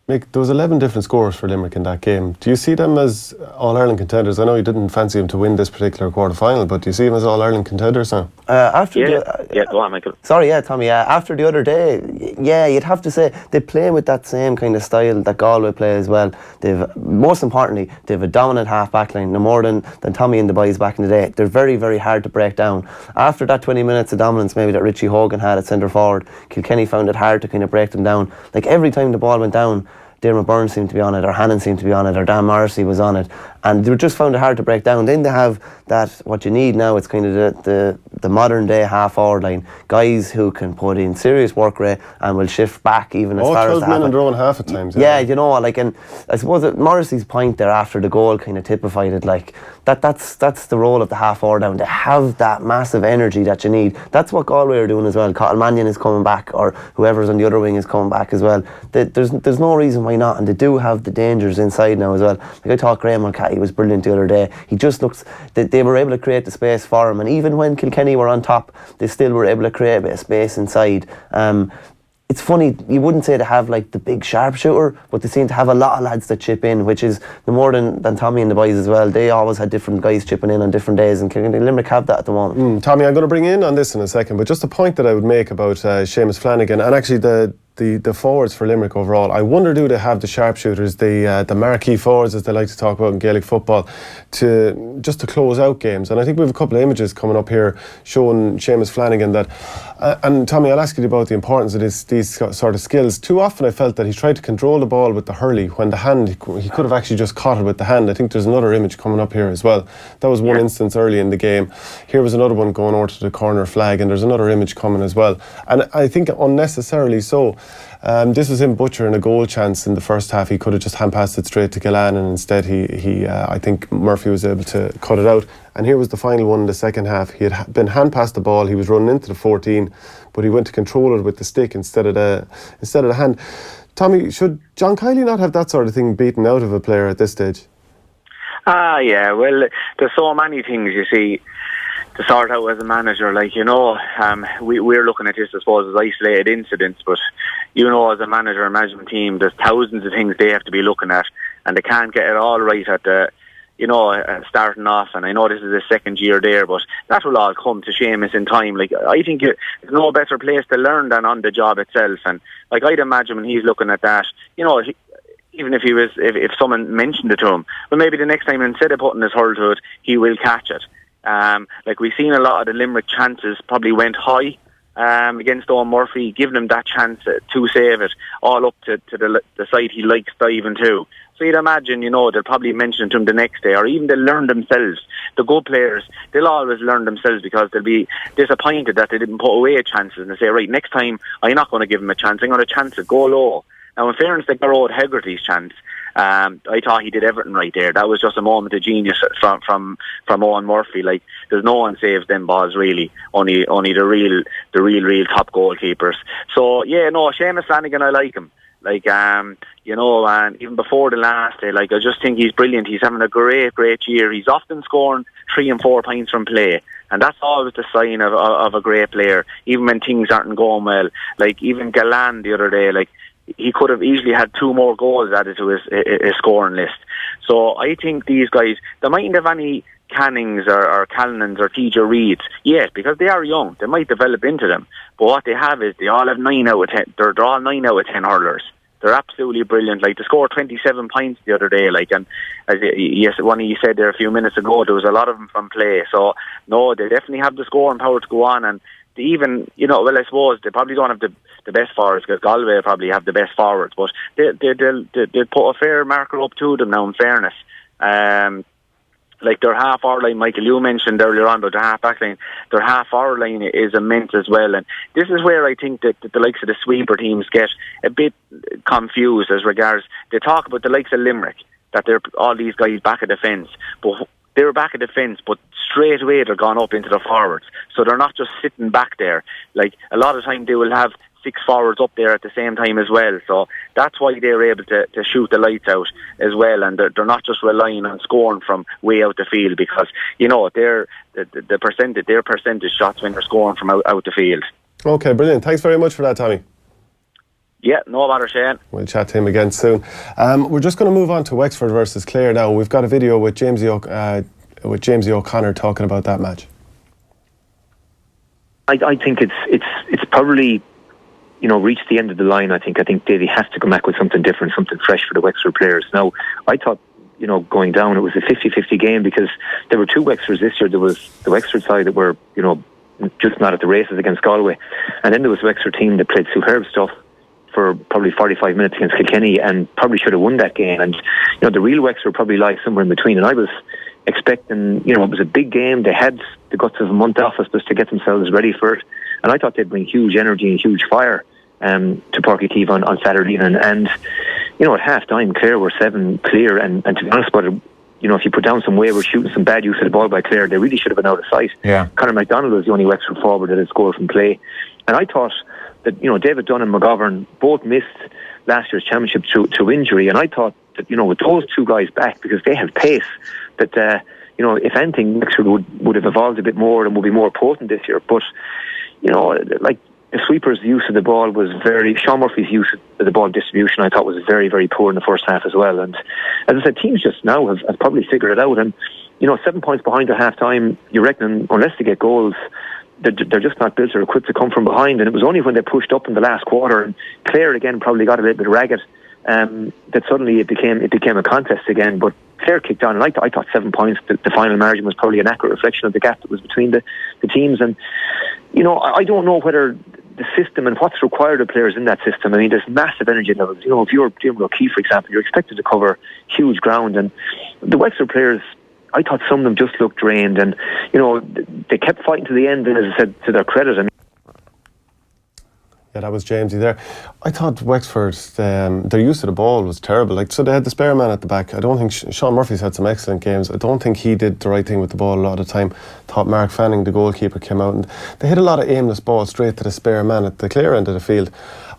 A: Mick, there was 11 different scores for Limerick in that game. Do you see them as All-Ireland contenders? I know you didn't fancy them to win this particular quarter-final, but do you see them as All-Ireland contenders now?
D: Go on, Michael.
B: Sorry, Tommy. After the other day, you'd have to say they play with that same kind of style that Galway play as well. Most importantly, they have a dominant half-back line, no more than Tommy and the boys back in the day. They're very, very hard to break down. After that 20 minutes of dominance maybe that Richie Hogan had at centre forward, Kilkenny found it hard to kind of break them down. Like, every time the ball went down, Dermot Byrne seemed to be on it, or Hannon seemed to be on it, or Dan Morrissey was on it, and they just found it hard to break down. Then they have that, what you need now, it's kind of the modern day half-forward line, guys who can put in serious work rate and will shift back even as far as
A: 12 men in their own half at times.
B: Yeah, and I suppose that Morrissey's point there after the goal kind of typified it, like that's the role of the half-forward down, to have that massive energy that you need. That's what Galway are doing as well. Cathal Mannion is coming back, or whoever's on the other wing is coming back as well. There's no reason why not, and they do have the dangers inside now as well. Like, I thought Graham Mulcahy was brilliant the other day. He just looks, they were able to create the space for him, and even when Kilkenny were on top, they still were able to create a bit of space inside. it's funny, you wouldn't say they have like the big sharpshooter, but they seem to have a lot of lads that chip in, which is the more than Tommy and the boys as well. They always had different guys chipping in on different days, and Limerick have that at the moment.
A: Tommy, I'm going to bring you in on this in a second, but just a point that I would make about Seamus Flanagan, and actually the forwards for Limerick overall. I wonder, do they have the sharpshooters, the marquee forwards, as they like to talk about in Gaelic football, to close out games? And I think we have a couple of images coming up here showing Seamus Flanagan that, and Tommy, I'll ask you about the importance of these sort of skills. Too often I felt that he tried to control the ball with the hurley when the hand, he could have actually just caught it with the hand. I think there's another image coming up here as well. That was one instance early in the game. Here was another one going over to the corner flag, and there's another image coming as well. And I think unnecessarily so. This was him butchering a goal chance in the first half. He could have just hand passed it straight to Gillan, and instead I think Murphy was able to cut it out. And here was the final one in the second half. He had been hand passed the ball. He was running into the 14, but he went to control it with the stick instead of the hand. Tommy, should John Kiley not have that sort of thing beaten out of a player at this stage?
D: Yeah. Well, there's so many things, you see, to sort out as a manager. Like, we're looking at this, I suppose, as isolated incidents, but as a manager and management team, there's thousands of things they have to be looking at, and they can't get it all right at the starting off. And I know this is the second year there, but that will all come to Seamus in time. Like, I think there's no better place to learn than on the job itself. And like, I'd imagine when he's looking at that, even if someone mentioned it to him, but maybe the next time, instead of putting his hurl to it, he will catch it. Like, we've seen a lot of the Limerick chances probably went high against Owen Murphy, giving him that chance to save it, all up to the side he likes diving to. So you'd imagine, they'll probably mention it to him the next day, or even they'll learn themselves. The good players, they'll always learn themselves, because they'll be disappointed that they didn't put away chances, and they say, right, next time I'm not going to give him a chance, I'm going to chance it, go low. Now, in fairness to Garrod Hegarty's chance, I thought he did everything right there. That was just a moment of genius from Owen Murphy. Like, there's no one saves them balls really. Only the real top goalkeepers. So Seamus Flanagan, I like him. Like, and even before the last day, like, I just think he's brilliant. He's having a great year. He's often scoring 3 and 4 points from play, and that's always the sign of a great player, even when things aren't going well. Like, even Gillan the other day, like, he could have easily had 2 more goals added to his scoring list. So I think these guys, they mightn't have any Cannings or Callanans or TJ Reeds yet, because they are young. They might develop into them. But what they have is they all have 9 out of 10. They're all 9 out of 10 hurlers. They're absolutely brilliant. Like, they scored 27 points the other day. Like, and as one of you said there a few minutes ago, there was a lot of them from play. So no, they definitely have the scoring power to go on. And they even, I suppose they probably don't have the best forwards, because Galway probably have the best forwards, but they'll put a fair marker up to them now, in fairness. Like, their half hour line, Michael, you mentioned earlier on about the half back line, their half hour line is immense as well. And this is where I think that the likes of the sweeper teams get a bit confused, as regards, they talk about the likes of Limerick, that they're all these guys back at defence, but they were back at defence, but straight away they're gone up into the forwards. So they're not just sitting back there. Like, a lot of the time they will have 6 forwards up there at the same time as well. So that's why they're able to shoot the lights out as well, and they're not just relying on scoring from way out the field, because their percentage shots when they're scoring from out the field.
A: Okay, brilliant. Thanks very much for that, Tommy.
D: Yeah, no matter, Shane.
A: We'll chat to him again soon. We're just going to move on to Wexford versus Clare now. We've got a video with Jamesy O'Connor talking about that match.
E: I think it's probably reached the end of the line. I think Davy has to come back with something different, something fresh for the Wexford players. Now, I thought going down it was a 50-50 game, because there were 2 Wexfords this year. There was the Wexford side that were just not at the races against Galway, and then there was the Wexford team that played superb stuff for probably 45 minutes against Kilkenny, and probably should have won that game. And the real Wexford probably lies somewhere in between. And I was expecting, it was a big game. They had the guts of a month off, I suppose, to get themselves ready for it. And I thought they'd bring huge energy and huge fire to Páirc Uí Chaoimh on Saturday evening. And at half time, Clare were 7 clear. And to be honest about it, if you put down some wayward shooting, some bad use of the ball by Clare, they really should have been out of sight.
F: Yeah.
E: Conor MacDonald was the only Wexford forward that had scored from play. And I thought that, David Dunn and McGovern both missed last year's championship through injury. And I thought that, with those 2 guys back, because they have pace, that, if anything, Wexford would have evolved a bit more and would be more potent this year. But, the sweeper's use of the ball was Sean Murphy's use of the ball distribution, I thought, was very, very poor in the first half as well. And as I said, teams just now have probably figured it out. And, 7 points behind at half time, you reckon, unless they get goals, they're just not built or equipped to come from behind. And it was only when they pushed up in the last quarter, and Clare again probably got a little bit ragged, that suddenly it became a contest again. But Clare kicked on, and I thought 7 points, the final margin, was probably an accurate reflection of the gap that was between the teams. And I don't know whether the system and what's required of players in that system. I mean, there's massive energy levels. If you're doing O'Keefe, for example, you're expected to cover huge ground, and the Wexford players, I thought some of them just looked drained, and they kept fighting to the end. And as I said, to their credit,
A: yeah, that was Jamesy there. I thought Wexford, their use of the ball was terrible. So they had the spare man at the back. I don't think Sean Murphy's had some excellent games. I don't think he did the right thing with the ball a lot of the time. Thought Mark Fanning, the goalkeeper, came out and they hit a lot of aimless balls straight to the spare man at the Clare end of the field.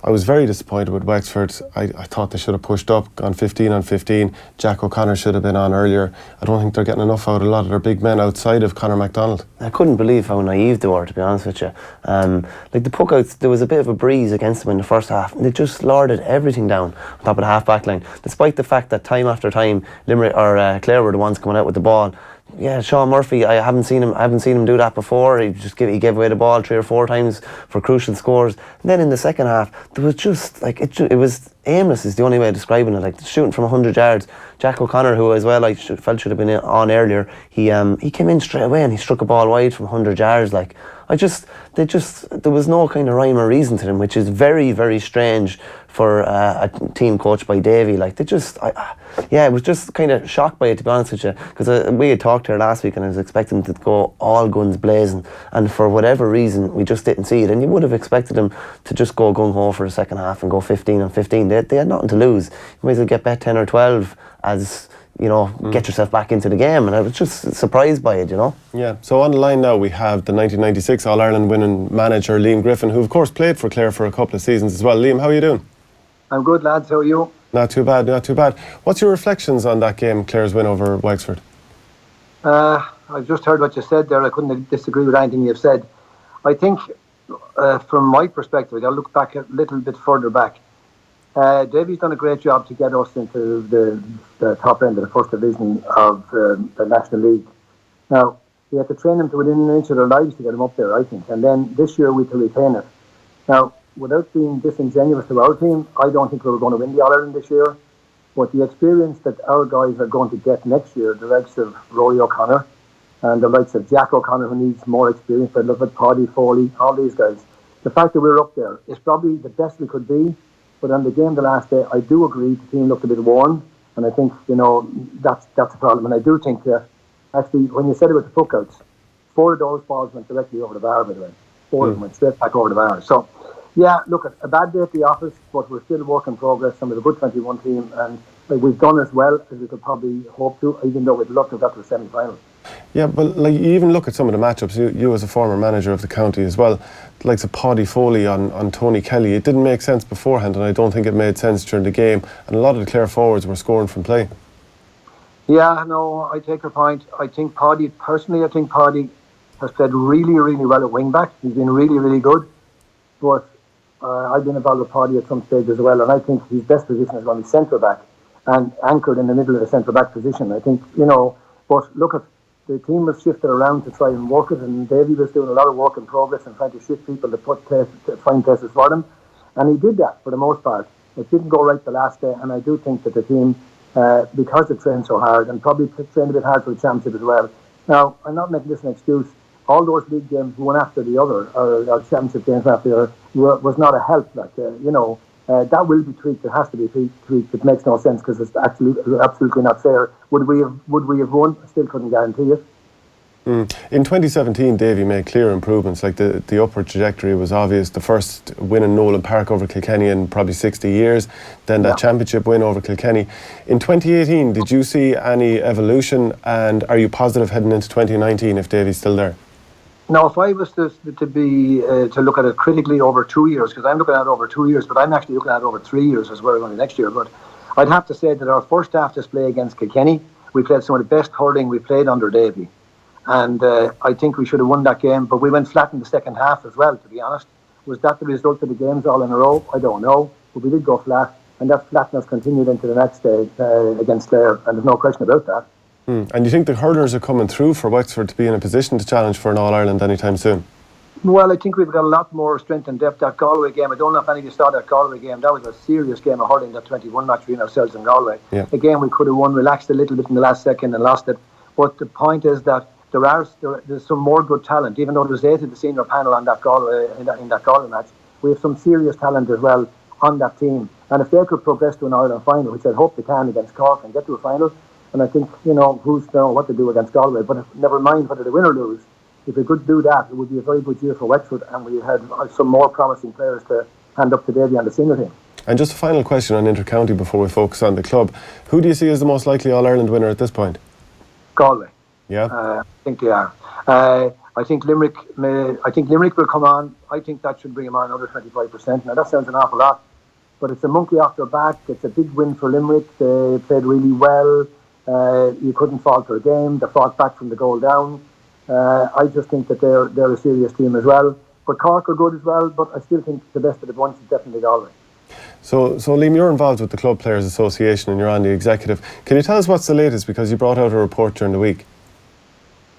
A: I was very disappointed with Wexford. I thought they should have pushed up, gone 15 on 15. Jack O'Connor should have been on earlier. I don't think they're getting enough out of a lot of their big men outside of Conor MacDonald.
B: I couldn't believe how naive they were, to be honest with you. The puck-outs, there was a bit of a breeze against them in the first half, and they just lorded everything down on top of the half-back line, despite the fact that time after time Limerick or Clare were the ones coming out with the ball. Yeah, Sean Murphy, I haven't seen him do that before. He gave away the ball 3 or 4 times for crucial scores. And then in the second half, there was just it was aimless, is the only way of describing it. Shooting from 100 yards. Jack O'Connor, who as well I felt should have been on earlier, he came in straight away and he struck a ball wide from 100 yards. There was no kind of rhyme or reason to them, which is very, very strange for a team coached by Davy. I was just kind of shocked by it, to be honest with you, because we had talked here last week and I was expecting them to go all guns blazing, and for whatever reason we just didn't see it. And you would have expected them to just go gung-ho for the second half and go 15 on 15. They had nothing to lose. You might as well get bet 10 or 12 as get yourself back into the game, and I was just surprised by it,
A: Yeah, so on the line now we have the 1996 All-Ireland winning manager Liam Griffin, who of course played for Clare for a couple of seasons as well. Liam, how are you doing?
F: I'm good, lads. How are you?
A: Not too bad, not too bad. What's your reflections on that game, Clare's win over Wexford?
F: I've just heard what you said there. I couldn't disagree with anything you've said. I think, from my perspective, I'll look back a little bit further back. Davy's done a great job to get us into the top end of the first division of the National League. Now, we had to train them to within an inch of their lives to get them up there, I think. And then this year we to retain it. Now, without being disingenuous to our team, I don't think we were going to win the All-Ireland this year. But the experience that our guys are going to get next year, the likes of Rory O'Connor and the likes of Jack O'Connor, who needs more experience, but look at Paddy Foley, all these guys. The fact that we're up there is probably the best we could be. But on the game the last day, I do agree the team looked a bit worn, and I think that's a problem. And I do think actually when you said about the puckouts, 4 of those balls went directly over the bar, by the way. 4 of them went straight back over the bar. So yeah, look, a bad day at the office, but we're still a work in progress, and we're a good 21 team, and we've done as well as we could probably hope to, even though we'd love to have got to the semi-final.
A: Yeah, but you even look at some of the matchups, you as a former manager of the county as well, the likes of Paddy Foley on Tony Kelly, it didn't make sense beforehand, and I don't think it made sense during the game, and a lot of the Clare forwards were scoring from play.
F: Yeah, no, I take your point. I think Paddy has played really, really well at wing back. He's been really, really good, but I've been involved with Paddy at some stage as well, and I think his best position is going to be centre back and anchored in the middle of the centre back position. I think, but look at the team was shifted around to try and work it, and Davy was doing a lot of work in progress and trying to shift people to find places for them, and he did that for the most part. It didn't go right the last day, and I do think that the team, because they trained so hard and probably trained a bit hard for the championship as well. Now, I'm not making this an excuse. All those league games, one after the other, or championship games after the other, was not a help. That will be tweaked. It has to be tweaked. It makes no sense because it's absolutely not fair. Would we have won? I still couldn't guarantee it.
A: In 2017, Davy made clear improvements. Like the upward trajectory was obvious. The first win in Nolan Park over Kilkenny in probably 60 years. Then that championship win over Kilkenny. In 2018, did you see any evolution? And are you positive heading into 2019 if Davy's still there?
F: Now, if I was to look at it critically over 2 years, because I'm looking at it over 2 years, but I'm actually looking at it over 3 years as well, only next year. But I'd have to say that our first half display against Kilkenny, we played some of the best hurling we played under Davy. And I think we should have won that game, but we went flat in the second half as well, to be honest. Was that the result of the games all in a row? I don't know. But we did go flat, and that flatness continued into the next day against Clare, and there's no question about that.
A: And do you think the hurlers are coming through for Wexford to be in a position to challenge for an All-Ireland anytime soon?
F: Well, I think we've got a lot more strength and depth. That Galway game, I don't know if any of you saw that Galway game. That was a serious game of hurling, that 21 match between ourselves and Galway.
A: Yeah.
F: Again, we could have won, relaxed a little bit in the last second and lost it. But the point is that there's some more good talent. Even though there's 8 of the senior panel on that Galway, in that Galway match, we have some serious talent as well on that team. And if they could progress to an Ireland final, which I hope they can against Cork and get to a final, and I think, who's to know what to do against Galway, but never mind whether they win or lose. If we could do that, it would be a very good year for Wexford, and we had some more promising players to hand up to Davy on the senior team. And
A: just a final question on Intercounty before we focus on the club. Who do you see as the most likely All-Ireland winner at this point?
F: Galway.
A: Yeah?
F: I think they are. I think Limerick will come on. I think that should bring them on another 25%. Now, that sounds an awful lot, but it's a monkey off their back. It's a big win for Limerick. They played really well. You couldn't fault their game. They fought back from the goal down. I just think that they're a serious team as well. But Cork are good as well, but I still think the best of the bunch is definitely Galway.
A: So Liam, you're involved with the Club Players Association and you're on the executive. Can you tell us what's the latest, because you brought out a report during the week?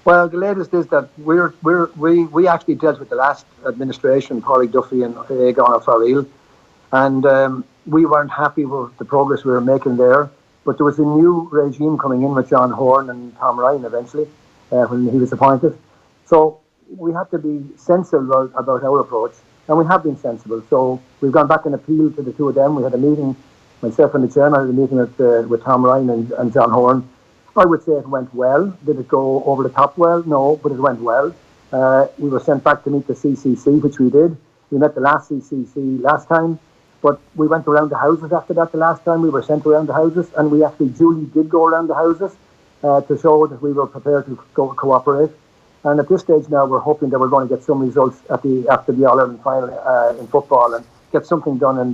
F: Well, the latest is that we actually dealt with the last administration, Pádraig Duffy and Egon Farrell, and we weren't happy with the progress we were making there. But there was a new regime coming in with John Horn and Tom Ryan eventually, when he was appointed. So we had to be sensible about our approach, and we have been sensible. So we've gone back and appealed to the two of them. We had a meeting, myself and the chairman had a meeting with Tom Ryan and John Horn. I would say it went well. Did it go over the top well? No, but it went well. We were sent back to meet the CCC, which we did. We met the last CCC last time, but we went around the houses after that the last time. We were sent around the houses, and we actually duly did go around the houses to show that we were prepared to cooperate. And at this stage now, we're hoping that we're going to get some results after the All-Ireland final in football, and get something done in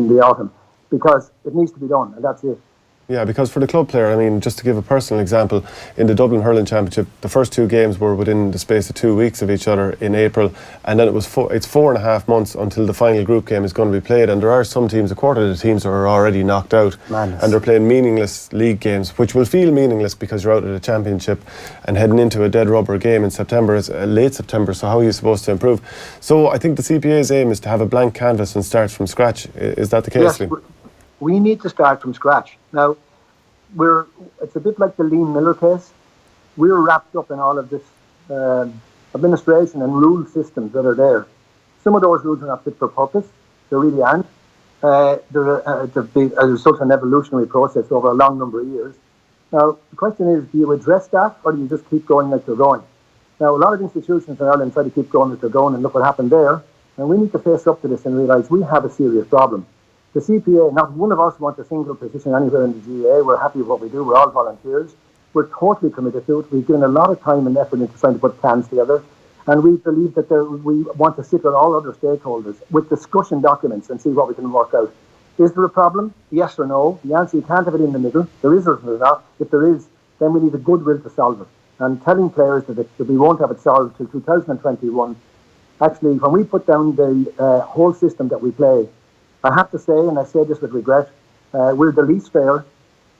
F: the autumn, because it needs to be done, and that's it.
A: Yeah, because for the club player, I mean, just to give a personal example, in the Dublin Hurling Championship, the first 2 games were within the space of 2 weeks of each other in April, and then it's 4.5 months until the final group game is going to be played, and there are some teams, a quarter of the teams are already knocked out.
B: Madness.
A: And they're playing meaningless league games, which will feel meaningless because you're out of the championship and heading into a dead rubber game in September. It's late September, so how are you supposed to improve? So I think the CPA's aim is to have a blank canvas and start from scratch. Is that the case?
F: Yes, we need to start from scratch. Now, it's a bit like the Liam Miller case. We're wrapped up in all of this administration and rule systems that are there. Some of those rules are not fit for purpose. They really aren't. They're a result of an evolutionary process over a long number of years. Now, the question is, do you address that, or do you just keep going like you're going? Now, a lot of institutions in Ireland try to keep going like they're going, and look what happened there. And we need to face up to this and realise we have a serious problem. The CPA, not one of us wants a single position anywhere in the GA. We're happy with what we do. We're all volunteers. We're totally committed to it. We've given a lot of time and effort into trying to put plans together. And we believe that we want to sit with all other stakeholders with discussion documents and see what we can work out. Is there a problem? Yes or no? The answer, you can't have it in the middle. There is or there's not. If there is, then we need a goodwill to solve it. And telling players that we won't have it solved till 2021. Actually, when we put down the whole system that we play, I have to say, and I say this with regret, we're the least fair,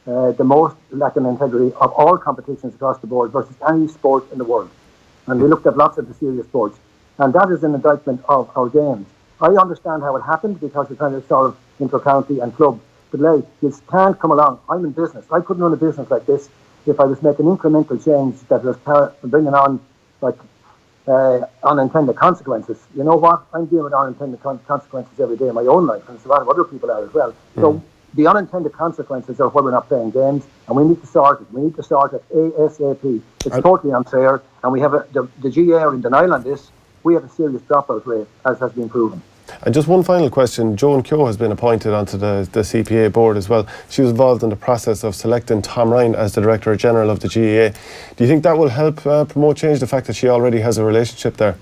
F: the most lacking integrity of all competitions across the board versus any sport in the world. And we looked at lots of the serious sports. And that is an indictment of our games. I understand how it happened because we're trying to solve inter-county and club. But you can't come along. I'm in business. I couldn't run a business like this if I was making incremental change that was bringing on unintended consequences. You know what? I'm dealing with unintended consequences every day in my own life, and a lot of other people are as well. So the unintended consequences are why we're not playing games, and we need to sort it. We need to sort it ASAP. It's totally unfair, and we have the GA are in denial on this. We have a serious dropout rate, as has been proven.
A: And just one final question. Joan Keogh has been appointed onto the CPA board as well. She was involved in the process of selecting Tom Ryan as the Director General of the GAA. Do you think that will help promote change, the fact that she already has a relationship there?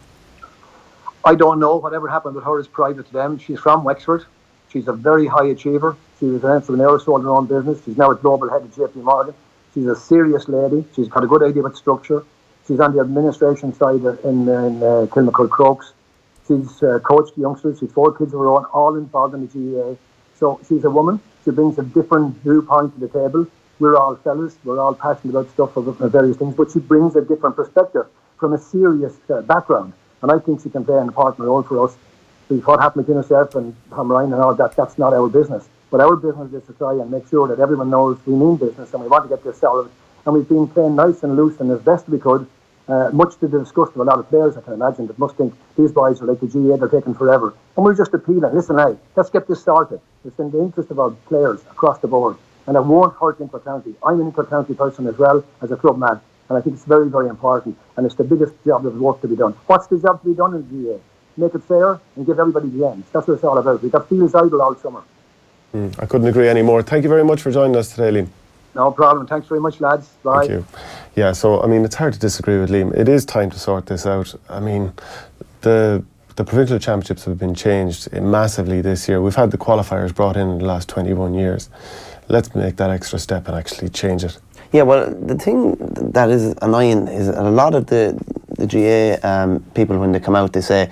F: I don't know. Whatever happened with her is private to them. She's from Wexford. She's a very high achiever. She was an entrepreneur, sold her own business. She's now a global head of JP Morgan. She's a serious lady. She's got a good idea about structure. She's on the administration side in Kilmacud Crokes. She's coached youngsters. She's 4 kids of her own, all involved in the GAA. So she's a woman. She brings a different viewpoint to the table. We're all fellas. We're all passionate about stuff of various things, but she brings a different perspective from a serious background. And I think she can play an important role for us. What happened between herself and Tom Ryan and all that, that's not our business. But our business is to try and make sure that everyone knows we mean business and we want to get this solid. And we've been playing nice and loose and as best we could, much to the disgust of a lot of players, I can imagine, that must think these boys are like the GA, they're taking forever. And we're just appealing, listen, hey, let's get this started. It's in the interest of our players across the board. And it won't hurt Inter-County. I'm an Inter-County person as well, as a club man. And I think it's very, very important. And it's the biggest job of work to be done. What's the job to be done in the GA? Make it fair and give everybody the ends. That's what it's all about. We've got fields idle all summer.
A: I couldn't agree anymore. Thank you very much for joining us today, Liam.
F: No problem. Thanks very much, lads. Bye.
A: Thank you. Yeah, so, I mean, it's hard to disagree with Liam. It is time to sort this out. I mean, the provincial championships have been changed massively this year. We've had the qualifiers brought in the last 21 years. Let's make that extra step and actually change it.
B: Yeah, well, the thing that is annoying is a lot of the GA people, when they come out, they say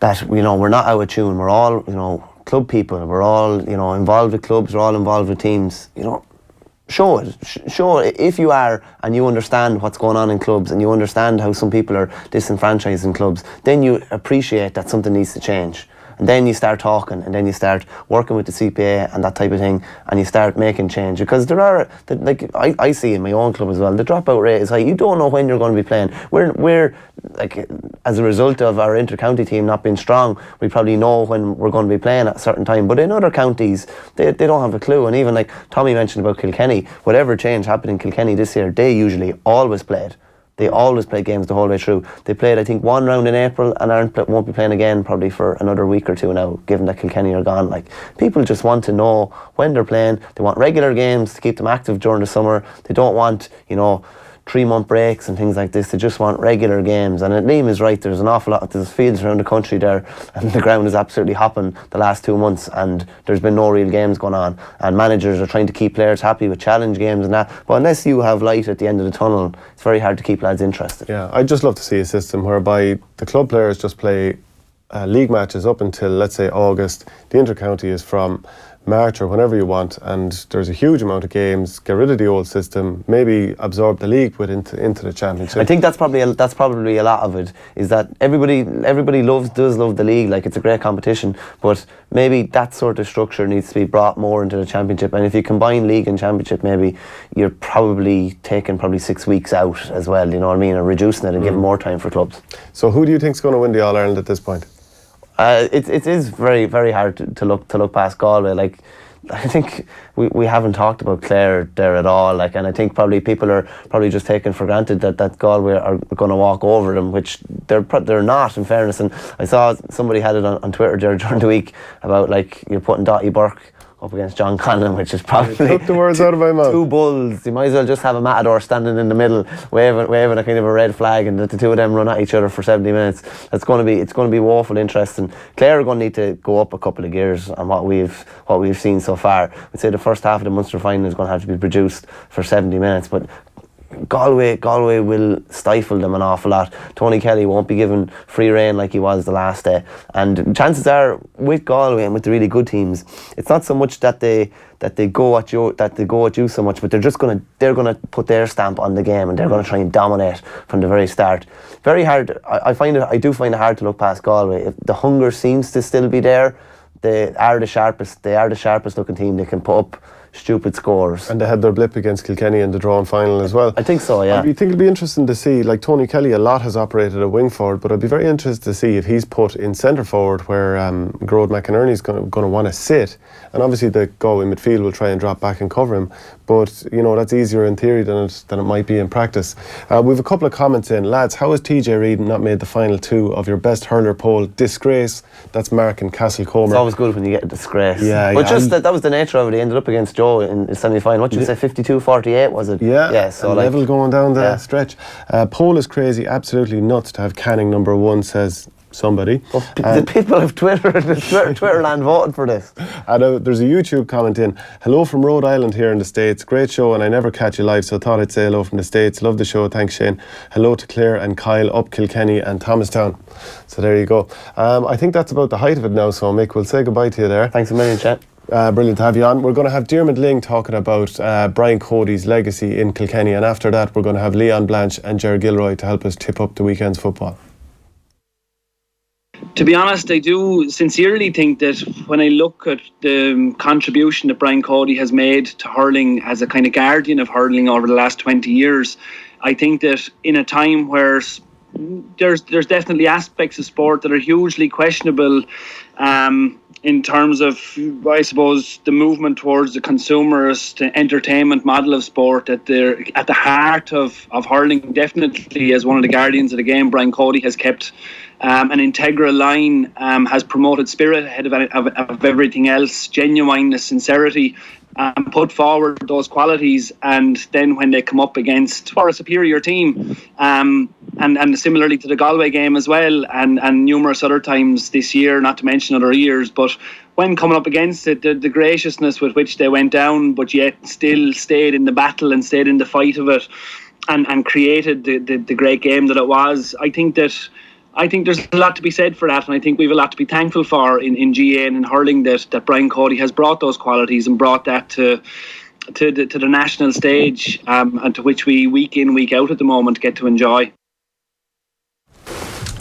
B: that, you know, we're not out of tune. We're all, you know, club people. We're all, you know, involved with clubs. We're all involved with teams. You know, show it. Show it. If you are and you understand what's going on in clubs and you understand how some people are disenfranchised in clubs, then you appreciate that something needs to change. And then you start talking, and then you start working with the CPA and that type of thing, and you start making change. Because there are, like I see in my own club as well, the dropout rate is high. You don't know when you're going to be playing. We're like, as a result of our inter-county team not being strong, we probably know when we're going to be playing at a certain time. But in other counties, they don't have a clue. And even like Tommy mentioned about Kilkenny, whatever change happened in Kilkenny this year, they usually always played. They always play games the whole way through. They played, I think, 1 round in April and won't be playing again probably for another week or 2 now, given that Kilkenny are gone. Like, people just want to know when they're playing. They want regular games to keep them active during the summer. They don't want, you know, 3-month breaks and things like this. They just want regular games. And Liam is right, there's an awful lot, there's fields around the country there, and the ground is absolutely hopping the last 2 months, and there's been no real games going on, and managers are trying to keep players happy with challenge games and that, but unless you have light at the end of the tunnel, it's very hard to keep lads interested.
A: Yeah, I'd just love to see a system whereby the club players just play league matches up until, let's say, August. The inter-county is from March or whenever you want, and there's a huge amount of games. Get rid of the old system, maybe absorb the league into the championship.
B: I think that's probably a lot of it, is that everybody does love the league, like it's a great competition, but maybe that sort of structure needs to be brought more into the championship. And if you combine league and championship, maybe you're probably taking 6 weeks out as well, you know what I mean, and reducing it and giving more time for clubs.
A: So who do you think's going to win the All-Ireland at this point?
B: It is very, very hard to look past Galway. Like, I think we haven't talked about Clare there at all. Like, and I think probably people are probably just taking for granted that Galway are going to walk over them, which they're not, in fairness. And I saw somebody had it on Twitter there during the week about, like, you're putting Dottie Burke up against John Conlon, which is probably
A: took the words out of my mouth.
B: 2 bulls. You might as well just have a matador standing in the middle, waving a kind of a red flag, and let the two of them run at each other for 70 minutes. It's going to be woeful interesting. Clare are going to need to go up a couple of gears on what we've seen so far. I'd say the first half of the Munster final is going to have to be produced for 70 minutes, but Galway will stifle them an awful lot. Tony Kelly won't be given free rein like he was the last day, and chances are with Galway and with the really good teams, it's not so much that they go at you so much, but they're gonna put their stamp on the game, and they're gonna try and dominate from the very start. Very hard. I do find it hard to look past Galway. If the hunger seems to still be there, they are the sharpest looking team. They can put up stupid scores. And
A: they had their blip against Kilkenny in the drawn final as well.
B: I think so, yeah.
A: I think it'll be interesting to see, like Tony Kelly a lot has operated at wing forward, but I'd be very interested to see if he's put in centre forward where Gerard McInerney's going to want to sit, and obviously the Galway midfield will try and drop back and cover him, but you know, that's easier in theory than it might be in practice. We've a couple of comments in. Lads, how has TJ Reid not made the final 2 of your best hurler poll? Disgrace. That's Mark and Castlecomer.
B: It's always good when you get a disgrace.
A: Yeah,
B: but just that was the nature of it. He ended up against Joe in the semi-final. What did you say, 52-48 was it?
A: Yeah,
B: so
A: level going down the stretch. Poll is crazy, absolutely nuts to have Canning number 1, says somebody.
B: The people of Twitter land voted for this.
A: And there's a YouTube comment in. Hello from Rhode Island here in the States. Great show, and I never catch you live, so I thought I'd say hello from the States. Love the show. Thanks, Shane. Hello to Clare and Kyle up Kilkenny and Thomastown. So there you go. I think that's about the height of it now, so Mick, we'll say goodbye to you there.
B: Thanks a million, chat.
A: Brilliant to have you on. We're going to have Diarmuid Ling talking about Brian Cody's legacy in Kilkenny, and after that we're going to have Leon Blanche and Ger Gilroy to help us tip up the weekend's football.
G: To be honest, I do sincerely think that when I look at the contribution that Brian Cody has made to hurling as a kind of guardian of hurling over the last 20 years, I think that in a time where there's definitely aspects of sport that are hugely questionable in terms of, I suppose, the movement towards the consumerist entertainment model of sport, at the heart of hurling, definitely as one of the guardians of the game, Brian Cody has kept an integral line, has promoted spirit ahead of everything else, genuineness, sincerity, put forward those qualities, and then when they come up against for a superior team, and similarly to the Galway game as well, and numerous other times this year, not to mention other years, but when coming up against it, the graciousness with which they went down, but yet still stayed in the battle and stayed in the fight of it, and created the great game that it was. I think there's a lot to be said for that, and I think we have a lot to be thankful for in GA and in hurling that Brian Cody has brought those qualities and brought that to the national stage, and to which we week in, week out at the moment get to enjoy.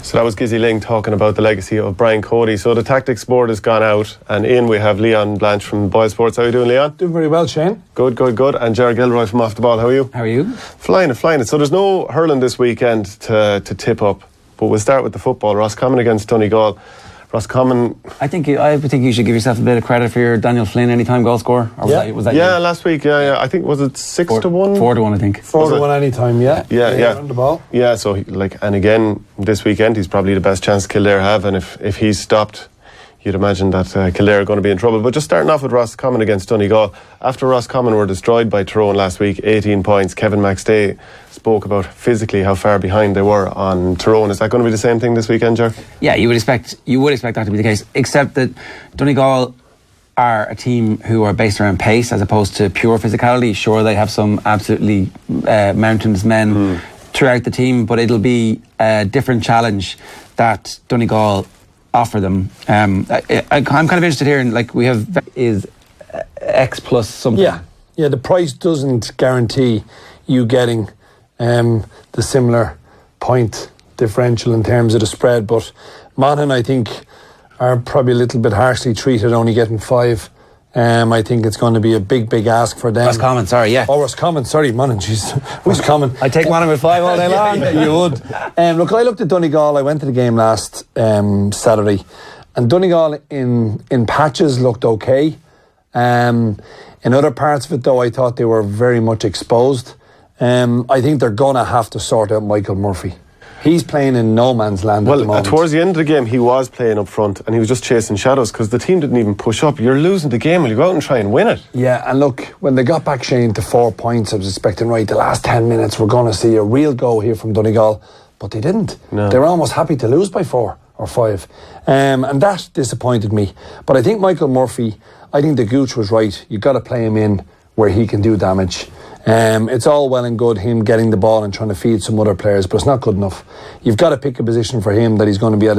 A: So that was Gizzy Ling talking about the legacy of Brian Cody. So the tactics board has gone out, and in we have Leon Blanche from Boyle Sports. How are you doing, Leon?
H: Doing very well, Shane.
A: Good. And Ger Gilroy from Off the Ball. How are you?
I: How are you?
A: Flying it. So there's no hurling this weekend to tip up. But we'll start with the football. Roscommon against Donegal. Roscommon.
I: I think you should give yourself a bit of credit for your Daniel Flynn anytime goal scorer. Or was that you?
A: Last week. Yeah. I think, was it 6-1?
I: 4-1, I think.
H: 4-1 anytime. Yeah. On the ball.
A: Yeah. So and again this weekend he's probably the best chance Kildare have, and if he's stopped, you'd imagine that Kildare are going to be in trouble. But just starting off with Roscommon against Donegal. After Roscommon were destroyed by Tyrone last week, 18 points, Kevin McStay spoke about physically how far behind they were on Tyrone. Is that going to be the same thing this weekend, Ger?
I: Yeah, you would expect that to be the case, except that Donegal are a team who are based around pace as opposed to pure physicality. Sure, they have some absolutely mountains men throughout the team, but it'll be a different challenge that Donegal offer them. I'm kind of interested here in, we have is X plus something.
H: Yeah, the price doesn't guarantee you getting the similar point differential in terms of the spread, but Monaghan, I think, are probably a little bit harshly treated, only getting 5. I think it's going to be a big ask for them.
I: Roscommon, sorry, yeah.
H: Roscommon, sorry, Monaghan, jeez. Roscommon.
I: I'd take Monaghan with 5 all day long.
H: You would. Look, I looked at Donegal. I went to the game last Saturday, and Donegal in patches looked okay. In other parts of it, though, I thought they were very much exposed. I think they're going to have to sort out Michael Murphy. He's playing in no man's land at the moment.
A: Towards the end of the game, he was playing up front and he was just chasing shadows because the team didn't even push up. You're losing the game, will you go out and try and win it?
H: Yeah, and look, when they got back, Shane, to 4 points, I was expecting, the last 10 minutes, we're going to see a real go here from Donegal. But they didn't.
A: No.
H: They were almost happy to lose by 4 or 5. And that disappointed me. But I think Michael Murphy, I think the Gooch was right. You've got to play him in where he can do damage. It's all well and good him getting the ball and trying to feed some other players, but it's not good enough. You've got to pick a position for him that he's going to be at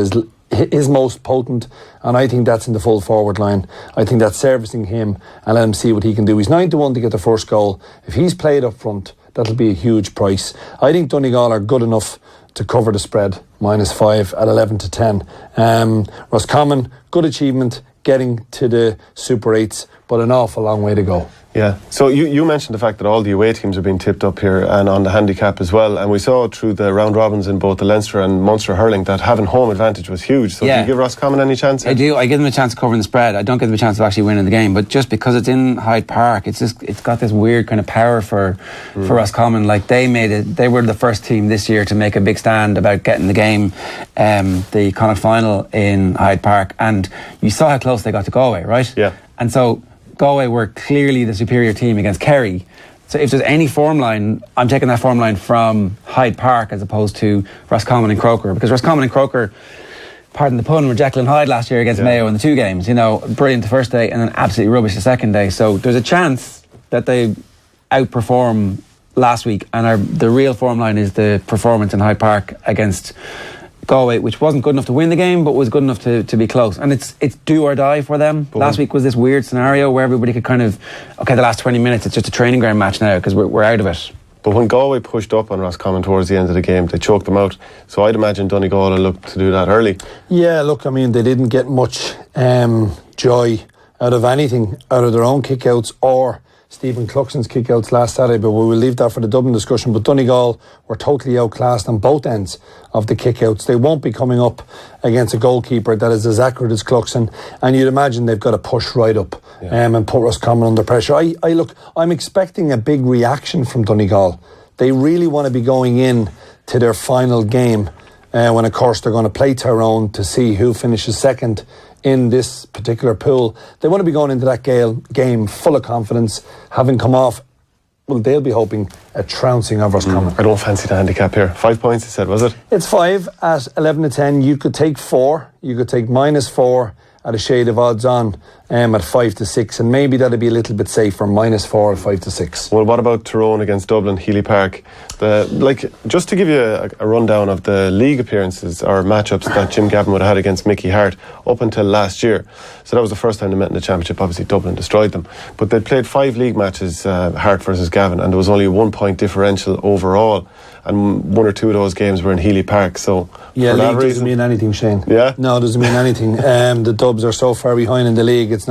H: his most potent, and I think that's in the full forward line. I think that's servicing him and let him see what he can do. He's 9-1 to get the first goal. If he's played up front, that'll be a huge price. I think Donegal are good enough to cover the spread, -5 at 11-10. Roscommon, good achievement getting to the Super 8s, but an awful long way to go.
A: Yeah, so you mentioned the fact that all the away teams are being tipped up here and on the handicap as well, and we saw through the round robins in both the Leinster and Munster hurling that having home advantage was huge. So do you give Roscommon any chance?
I: I do. I give them a chance of covering the spread. I don't give them a chance of actually winning the game, but just because it's in Hyde Park, it's got this weird kind of power for Roscommon. They were the first team this year to make a big stand about getting the game, the Connacht final in Hyde Park, and you saw how close they got to Galway, right?
A: Yeah.
I: And so Galway were clearly the superior team against Kerry. So if there's any form line, I'm taking that form line from Hyde Park as opposed to Roscommon and Croker, because Roscommon and Croker, pardon the pun, were Jekyll and Hyde last year against Mayo in the 2 games. You know, brilliant the first day and then absolutely rubbish the second day. So there's a chance that they outperform last week, and the real form line is the performance in Hyde Park against Galway, which wasn't good enough to win the game, but was good enough to be close. And it's do or die for them. But last week was this weird scenario where everybody could kind of, okay, the last 20 minutes, it's just a training ground match now because we're out of it.
A: But when Galway pushed up on Roscommon towards the end of the game, they choked them out. So I'd imagine Donegal will look to do that early.
H: Yeah, look, I mean, they didn't get much joy out of anything, out of their own kickouts or Stephen Cluxon's kickouts last Saturday, but we will leave that for the Dublin discussion. But Donegal were totally outclassed on both ends of the kickouts. They won't be coming up against a goalkeeper that is as accurate as Cluxon, and you'd imagine they've got to push right up and put Roscommon under pressure. I'm expecting a big reaction from Donegal. They really want to be going in to their final game when, of course, they're going to play Tyrone to see who finishes second in this particular pool. They want to be going into that game full of confidence, having come off, well, they'll be hoping a trouncing of Roscommon.
A: I don't fancy the handicap here. 5 points, you said, was it?
H: It's 5 at 11 to 10. You could take 4. You could take -4 at a shade of odds on at 5 to 6, and maybe that'd be a little bit safer, -4 at 5 to 6.
A: Well, what about Tyrone against Dublin, Healy Park? Just to give you a rundown of the league appearances or matchups that Jim Gavin would have had against Mickey Hart up until last year. So that was the first time they met in the championship. Obviously Dublin destroyed them, but they'd played 5 league matches, Hart versus Gavin, and there was only a 1 point differential overall, and 1 or 2 of those games were in Healy Park. So
H: yeah,
A: for that
H: league
A: reason,
H: doesn't mean anything, Shane.
A: Yeah,
H: no, it doesn't mean anything. The Dubs are so far behind in the league, it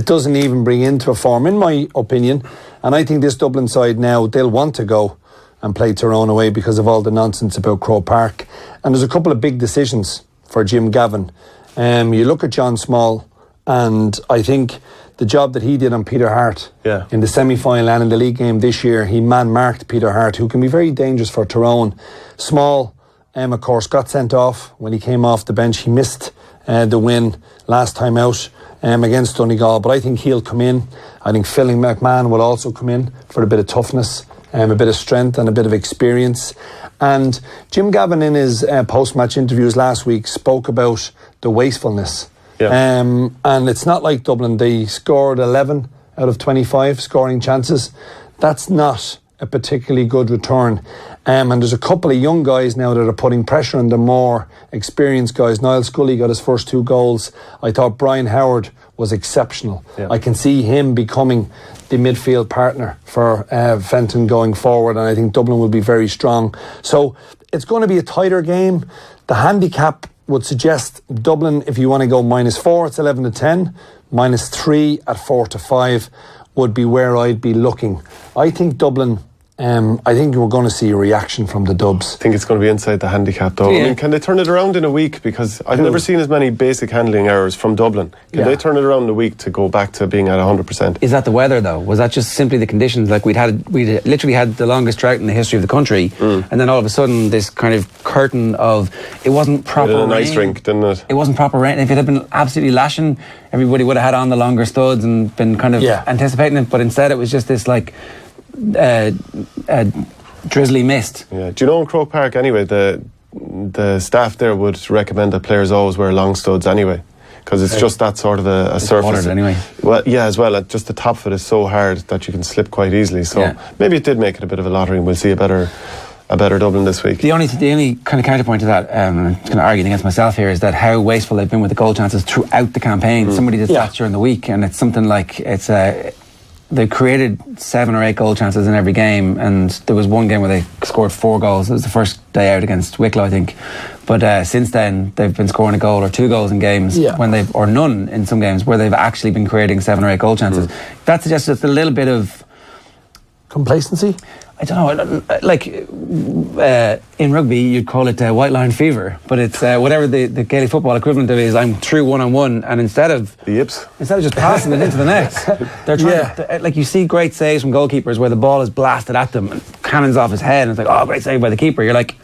H: doesn't even bring into a form, in my opinion. And I think this Dublin side now, they'll want to go and play Tyrone away because of all the nonsense about Croke Park. And there's a couple of big decisions for Jim Gavin. You look at John Small, and I think the job that he did on Peter Hart in the semi-final and in the league game this year, he man-marked Peter Hart, who can be very dangerous for Tyrone. Small, of course, got sent off when he came off the bench. He missed the win last time out against Donegal, but I think he'll come in. I think Phil McMahon will also come in for a bit of toughness, a bit of strength and a bit of experience. And Jim Gavin, in his post-match interviews last week, spoke about the wastefulness. And it's not like Dublin. They scored 11 out of 25 scoring chances. That's not a particularly good return. And there's a couple of young guys now that are putting pressure on the more experienced guys. Niall Scully got his first 2 goals. I thought Brian Howard was exceptional. I can see him becoming the midfield partner for Fenton going forward, and I think Dublin will be very strong. So it's going to be a tighter game. The handicap would suggest Dublin, if you want to go -4, it's 11 to 10. -3 at 4 to 5 would be where I'd be looking. I think Dublin, I think we're going to see a reaction from the Dubs.
A: I think it's going to be inside the handicap though. I mean, can they turn it around in a week? Because I've never seen as many basic handling errors from Dublin. Can they turn it around in a week to go back to being at 100%?
I: Is that the weather though? Was that just simply the conditions? Like we'd literally had the longest drought in the history of the country, and then all of a sudden this kind of curtain of, it wasn't proper rain.
A: An ice rink, didn't it?
I: It wasn't proper rain. If it had been absolutely lashing, everybody would have had on the longer studs and been kind of anticipating it, but instead it was just this like drizzly mist.
A: Yeah. Do you know in Croke Park anyway, the staff there would recommend that players always wear long studs anyway, because it's just that sort of a surface
I: anyway.
A: Well, yeah, as well. Just the top of it is so hard that you can slip quite easily. So maybe it did make it a bit of a lottery, and we'll see a better Dublin this week.
I: The only kind of counterpoint to that, I'm just going to argue against myself here, is that how wasteful they've been with the goal chances throughout the campaign. Somebody did that during the week, and it's something like they've created 7 or 8 goal chances in every game, and there was one game where they scored 4 goals. It was the first day out against Wicklow, I think. But since then, they've been scoring a goal or 2 goals in games, or none in some games, where they've actually been creating 7 or 8 goal chances. That suggests just a little bit of
H: complacency.
I: I don't know, like in rugby you'd call it white line fever, but it's whatever the Gaelic football equivalent of it is. I'm through one-on-one, and instead of just passing it into the net, they're trying like you see great saves from goalkeepers where the ball is blasted at them and cannons off his head, and it's like, oh, great save by the keeper. You're like,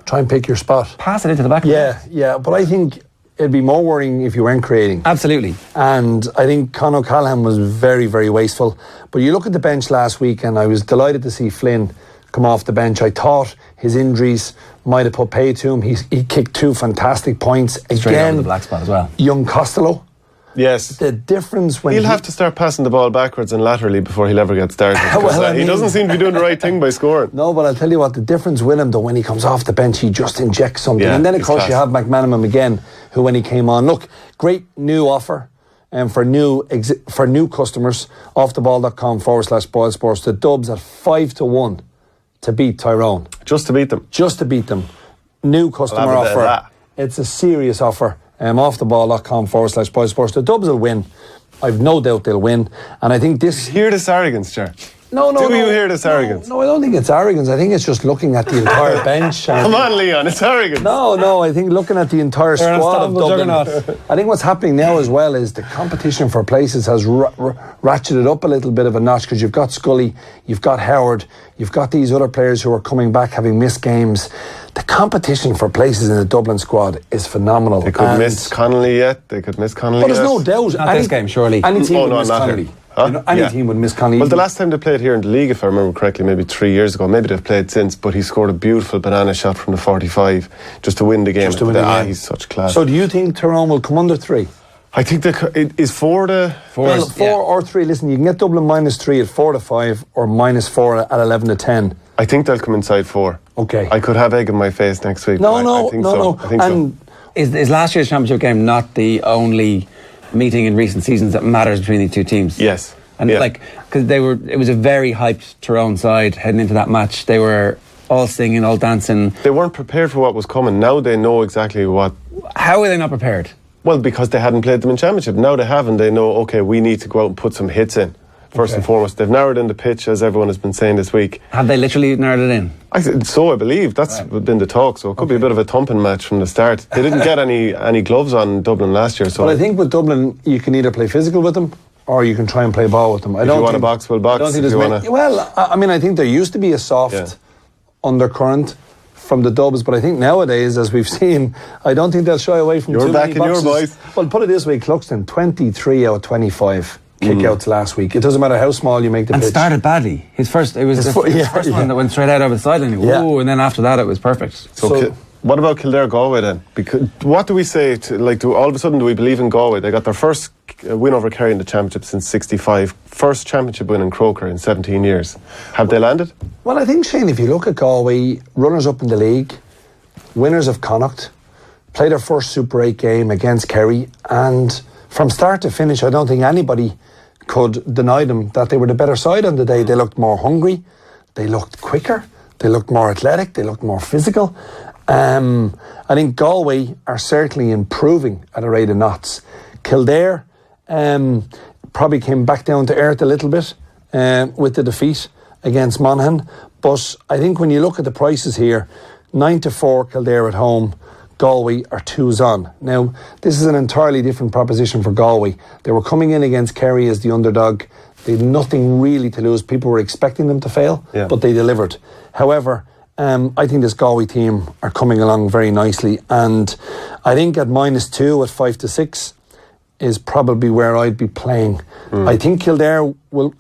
H: try and pick your spot,
I: pass it into the back of the net.
H: But I think it'd be more worrying if you weren't creating.
I: Absolutely.
H: And I think Conor O'Callaghan was very, very wasteful. But you look at the bench last week, and I was delighted to see Flynn come off the bench. I thought his injuries might have put pay to him. He kicked 2 fantastic points.
I: Straight over
H: Again,
I: the black spot as well.
H: young Costello.
A: Yes.
H: The difference when
A: He'll have to start passing the ball backwards and laterally before he'll ever get started.
H: Well,
A: He doesn't seem to be doing the right thing by scoring.
H: No, but I'll tell you what, the difference with him, though, when he comes off the bench, he just injects something.
A: Yeah,
H: and then, of
A: he's
H: course,
A: class.
H: you have McManaman again, who, when he came on, look, great new offer for new customers, offtheball.com/BoyleSports. The Dubs at 5-1 to beat Tyrone.
A: Just to beat them.
H: Just to beat them. New customer
A: I'll have a bit of
H: offer.
A: that.
H: It's a serious offer. Offtheball.com/BoyleSports. The Dubs will win. I've no doubt they'll win. And I think this...
A: Hear this arrogance, Ger.
H: No.
A: Do you hear this arrogance?
H: No, I don't think it's arrogance. I think it's just looking at the entire bench.
A: Come on, Leon, it's arrogance.
H: No, I think looking at the entire
I: They're an
H: squad of
I: unstoppable
H: Dublin.
I: juggernaut.
H: I think what's happening now as well is the competition for places has ratcheted up a little bit of a notch, because you've got Scully, you've got Howard, you've got these other players who are coming back having missed games. The competition for places in the Dublin squad is phenomenal.
A: They could miss Connolly yet. They could miss Connolly
H: But there's
A: yet.
H: no doubt.
I: Not this game, surely.
H: Any team
A: Oh,
H: would
A: no,
H: miss
A: not
H: Connolly.
A: here. Huh?
H: You know, any
A: Yeah.
H: team would miss Connolly.
A: Well, the last time they played here in the league, if I remember correctly, maybe 3 years ago, maybe they've played since, but he scored a beautiful banana shot from the 45 just to win the game.
H: Just to win the game.
A: He's such class.
H: So do you think Tyrone will come under 3?
A: I think is 4 the...
H: Well, 4 or 3. Listen, you can get Dublin -3 at 4-5 or -4 at 11-10.
A: I think they'll come inside 4.
H: Okay.
A: I could have egg in my face next week.
H: No,
A: but I think so. I think
H: and
A: so.
I: Is last year's championship game not the only meeting in recent seasons that matters between these two teams?
A: Yes.
I: And
A: Yeah.
I: because it was a very hyped Tyrone side heading into that match. They were all singing, all dancing.
A: They weren't prepared for what was coming. Now they know exactly what...
I: How are they not prepared?
A: Well, because they hadn't played them in championship. Now they have, and they know, okay, we need to go out and put some hits in. First and foremost, they've narrowed in the pitch, as everyone has been saying this week.
I: Have they literally narrowed it in?
A: I believe that's been the talk. So it could be a bit of a thumping match from the start. They didn't get any gloves on Dublin last year. So
H: But I think with Dublin, you can either play physical with them or you can try and play ball with them.
A: if you want to box, we'll box.
H: I don't think
A: If
H: there's
A: you
H: many,
A: wanna-
H: well, I mean, I think there used to be a soft undercurrent from the Dubs, but I think nowadays, as we've seen, I don't think they'll shy away from
A: You're
H: too
A: back
H: many
A: in your
H: boxes.
A: boys.
H: Well, put it this way, Cluxton, 23 out of 25 kickouts last week. It doesn't matter how small you make the
I: And
H: pitch.
I: started badly. It was the first one that went straight out over the sideline.
H: Yeah.
I: Ooh, and then after that it was perfect.
A: So what about Kildare Galway then? Because what do we say? All of a sudden, do we believe in Galway? They got their first win over Kerry in the championship since '65. First championship win in Croker in 17 years. Have they landed?
H: Well, I think, Shane, if you look at Galway, runners up in the league, winners of Connacht, played their first Super 8 game against Kerry, and from start to finish, I don't think anybody could deny them that they were the better side on the day. They looked more hungry, they looked quicker, they looked more athletic, they looked more physical. I think Galway are certainly improving at a rate of knots. Kildare probably came back down to earth a little bit with the defeat against Monaghan. But I think when you look at the prices here, 9-4 Kildare at home, Galway are 2s on. Now, this is an entirely different proposition for Galway. They were coming in against Kerry as the underdog. They had nothing really to lose. People were expecting them to fail, but they delivered. However, I think this Galway team are coming along very nicely, and I think at -2 at 5-6 is probably where I'd be playing. I think Kildare will...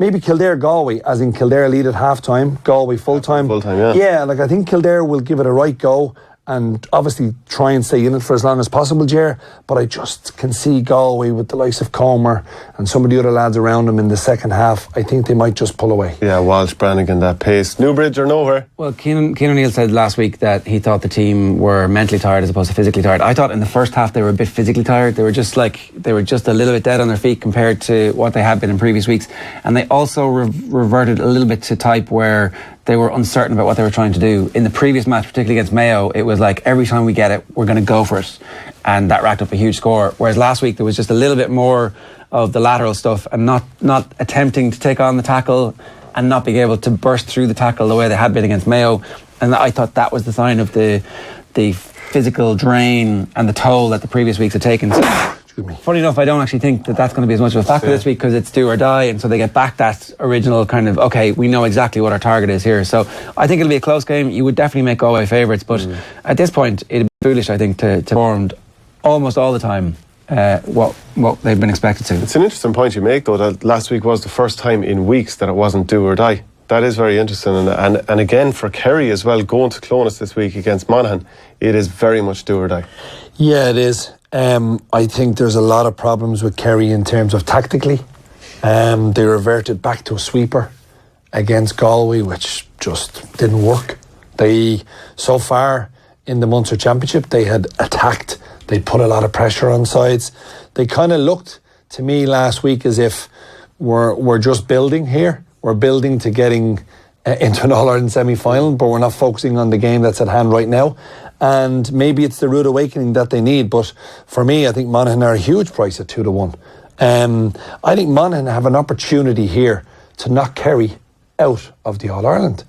H: Maybe Kildare-Galway, as in Kildare lead at half-time, Galway full-time.
A: Full-time, yeah.
H: Yeah, I think Kildare will give it a right go and obviously try and stay in it for as long as possible, Ger. But I just can see Galway with the likes of Comer and some of the other lads around them in the second half. I think they might just pull away.
A: Yeah, Walsh, Brannigan, that pace. Newbridge or nowhere?
I: Well, Cian O'Neill said last week that he thought the team were mentally tired as opposed to physically tired. I thought in the first half they were a bit physically tired. They were just a little bit dead on their feet compared to what they had been in previous weeks. And they also reverted a little bit to type where they were uncertain about what they were trying to do. In the previous match, particularly against Mayo, it was like every time we get it, we're going to go for it. And that racked up a huge score. Whereas last week there was just a little bit more of the lateral stuff and not attempting to take on the tackle and not being able to burst through the tackle the way they had been against Mayo. And I thought that was the sign of the physical drain and the toll that the previous weeks had taken. So, funny enough, I don't actually think that that's going to be as much of a factor this week because it's do or die, and so they get back that original kind of, okay, we know exactly what our target is here. So I think it'll be a close game. You would definitely make Galway favourites, but at this point it'd be foolish, I think, to form almost all the time what they've been expected to.
A: It's an interesting point you make, though, that last week was the first time in weeks that it wasn't do or die. That is very interesting, and again for Kerry as well, going to Clonus this week against Monaghan, it is very much do or die.
H: Yeah, it is. I think there's a lot of problems with Kerry in terms of tactically. They reverted back to a sweeper against Galway, which just didn't work. They, so far in the Munster Championship, they had attacked. They put a lot of pressure on sides. They kind of looked to me last week as if we're just building here. We're building to getting into an All-Ireland semi-final, but we're not focusing on the game that's at hand right now. And maybe it's the rude awakening that they need. But for me, I think Monaghan are a huge price at 2-1. I think Monaghan have an opportunity here to knock Kerry out of the All-Ireland.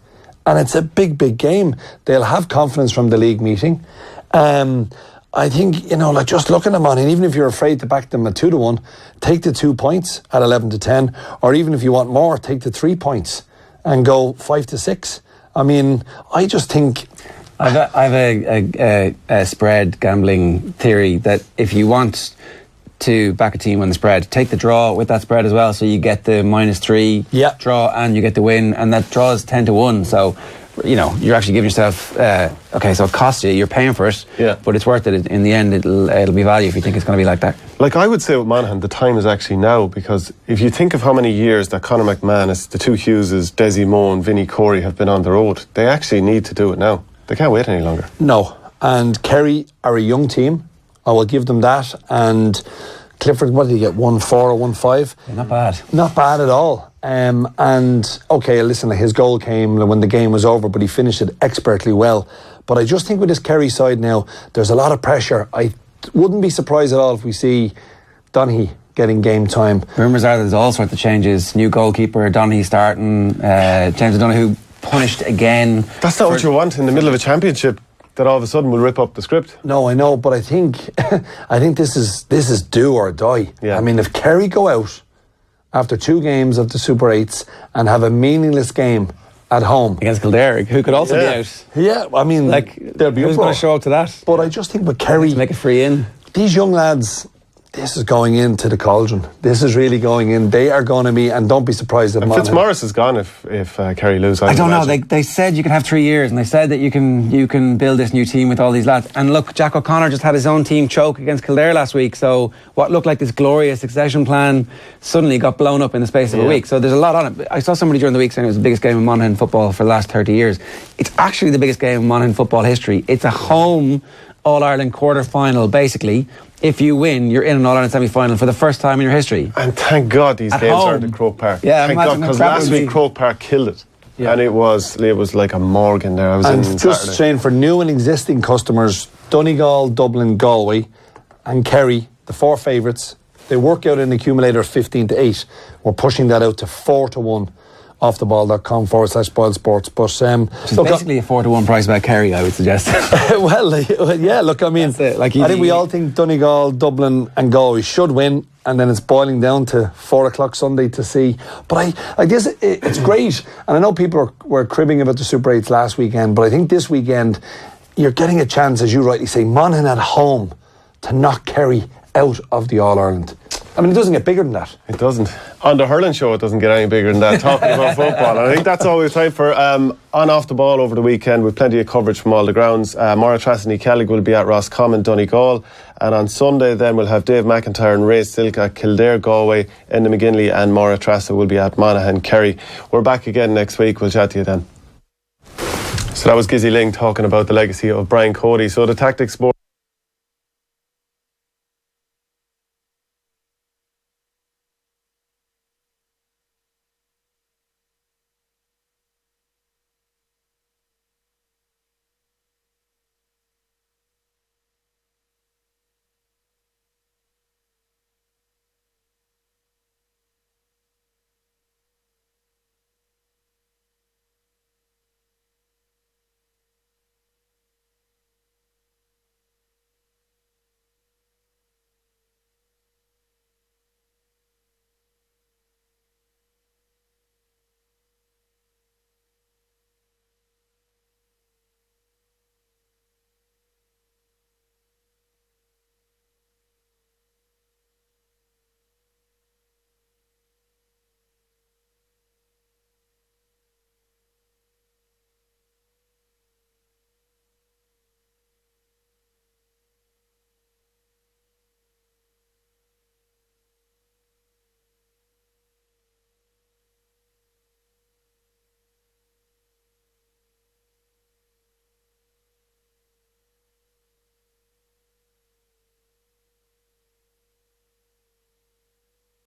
H: And it's a big, big game. They'll have confidence from the league meeting. I think, like just looking at Monaghan, even if you're afraid to back them at 2-1, take the 2 points at 11-10, or even if you want more, take the 3 points and go 5-6. I mean, I just think...
I: I have a spread gambling theory that if you want to back a team on the spread, take the draw with that spread as well, so you get the -3 draw and you get the win, and that draw is 10-1, so you're actually giving yourself so it costs you, you're paying for it, but it's worth it in the end. It'll be value if you think it's going to be like that.
A: Like I would say with Monaghan, the time is actually now, because if you think of how many years that Conor McManus, the two Hugheses, Desi Moe and Vinnie Corey have been on the road, they actually need to do it now. They can't wait any longer.
H: No, and Kerry are a young team, I will give them that. And Clifford, what did he get, 1-4 or 1-5?
I: Yeah, not bad.
H: Not bad at all. And okay, listen, his goal came when the game was over, but he finished it expertly well. But I just think with this Kerry side now, there's a lot of pressure. I wouldn't be surprised at all if we see Donaghy getting game time.
I: Rumours are there's all sorts of changes. New goalkeeper, Donaghy starting, James O'Donoghue punished again.
A: That's not what you want in the middle of a championship, that all of a sudden will rip up the script.
H: No, I know, but I think this is do or die.
A: Yeah.
H: I mean, if Kerry go out after 2 games of the Super 8s and have a meaningless game at home
I: against Kildare, who could also be out.
H: Yeah, I mean, they'll be
I: who's going to show up to that?
H: But I just think with Kerry,
I: make it free in.
H: These young lads, this is going into the cauldron. This is really going in. They are going to be, and don't be surprised if
A: Fitzmaurice is gone if Kerry lose.
I: I don't know. They said you can have 3 years, and they said that you can build this new team with all these lads. And look, Jack O'Connor just had his own team choke against Kildare last week. So what looked like this glorious succession plan suddenly got blown up in the space of a week. So there's a lot on it. I saw somebody during the week saying it was the biggest game in Monaghan football for the last 30 years. It's actually the biggest game in Monaghan football history. It's a home All-Ireland quarter-final, basically. If you win, you're in an All-Ireland semi-final for the first time in your history.
A: And thank God these games aren't at Croke Park.
I: Yeah,
A: thank God, because last week Croke Park killed it. Yeah. And it was like a morgue in there. I was in
H: just
A: Saturday.
H: saying, for new and existing customers, Donegal, Dublin, Galway and Kerry, the 4 favourites, they work out an accumulator of 15-8. We're pushing that out to 4-1. offtheball.com/spoilsports. But
I: so basically a 4-1 price about Kerry, I would suggest.
H: well, yeah, look, I mean, I think we all think Donegal, Dublin and Galway should win, and then it's boiling down to 4 o'clock Sunday to see. But I guess it's great, and I know people were cribbing about the Super 8s last weekend, but I think this weekend you're getting a chance, as you rightly say, Monaghan at home to knock Kerry out of the All-Ireland. I mean, it doesn't get bigger than that.
A: It doesn't. On the hurling show, it doesn't get any bigger than that, talking about football. And I think that's all we have time for. On Off the Ball over the weekend, with plenty of coverage from all the grounds. Maura Trass and Kellig will be at Roscommon, Donegal. And on Sunday, then, we'll have Dave McIntyre and Ray Silk at Kildare, Galway. Enda McGinley and Maura Trass will be at Monaghan, Kerry. We're back again next week. We'll chat to you then. So that was Gizzy Ling talking about the legacy of Brian Cody. So the Tactics Board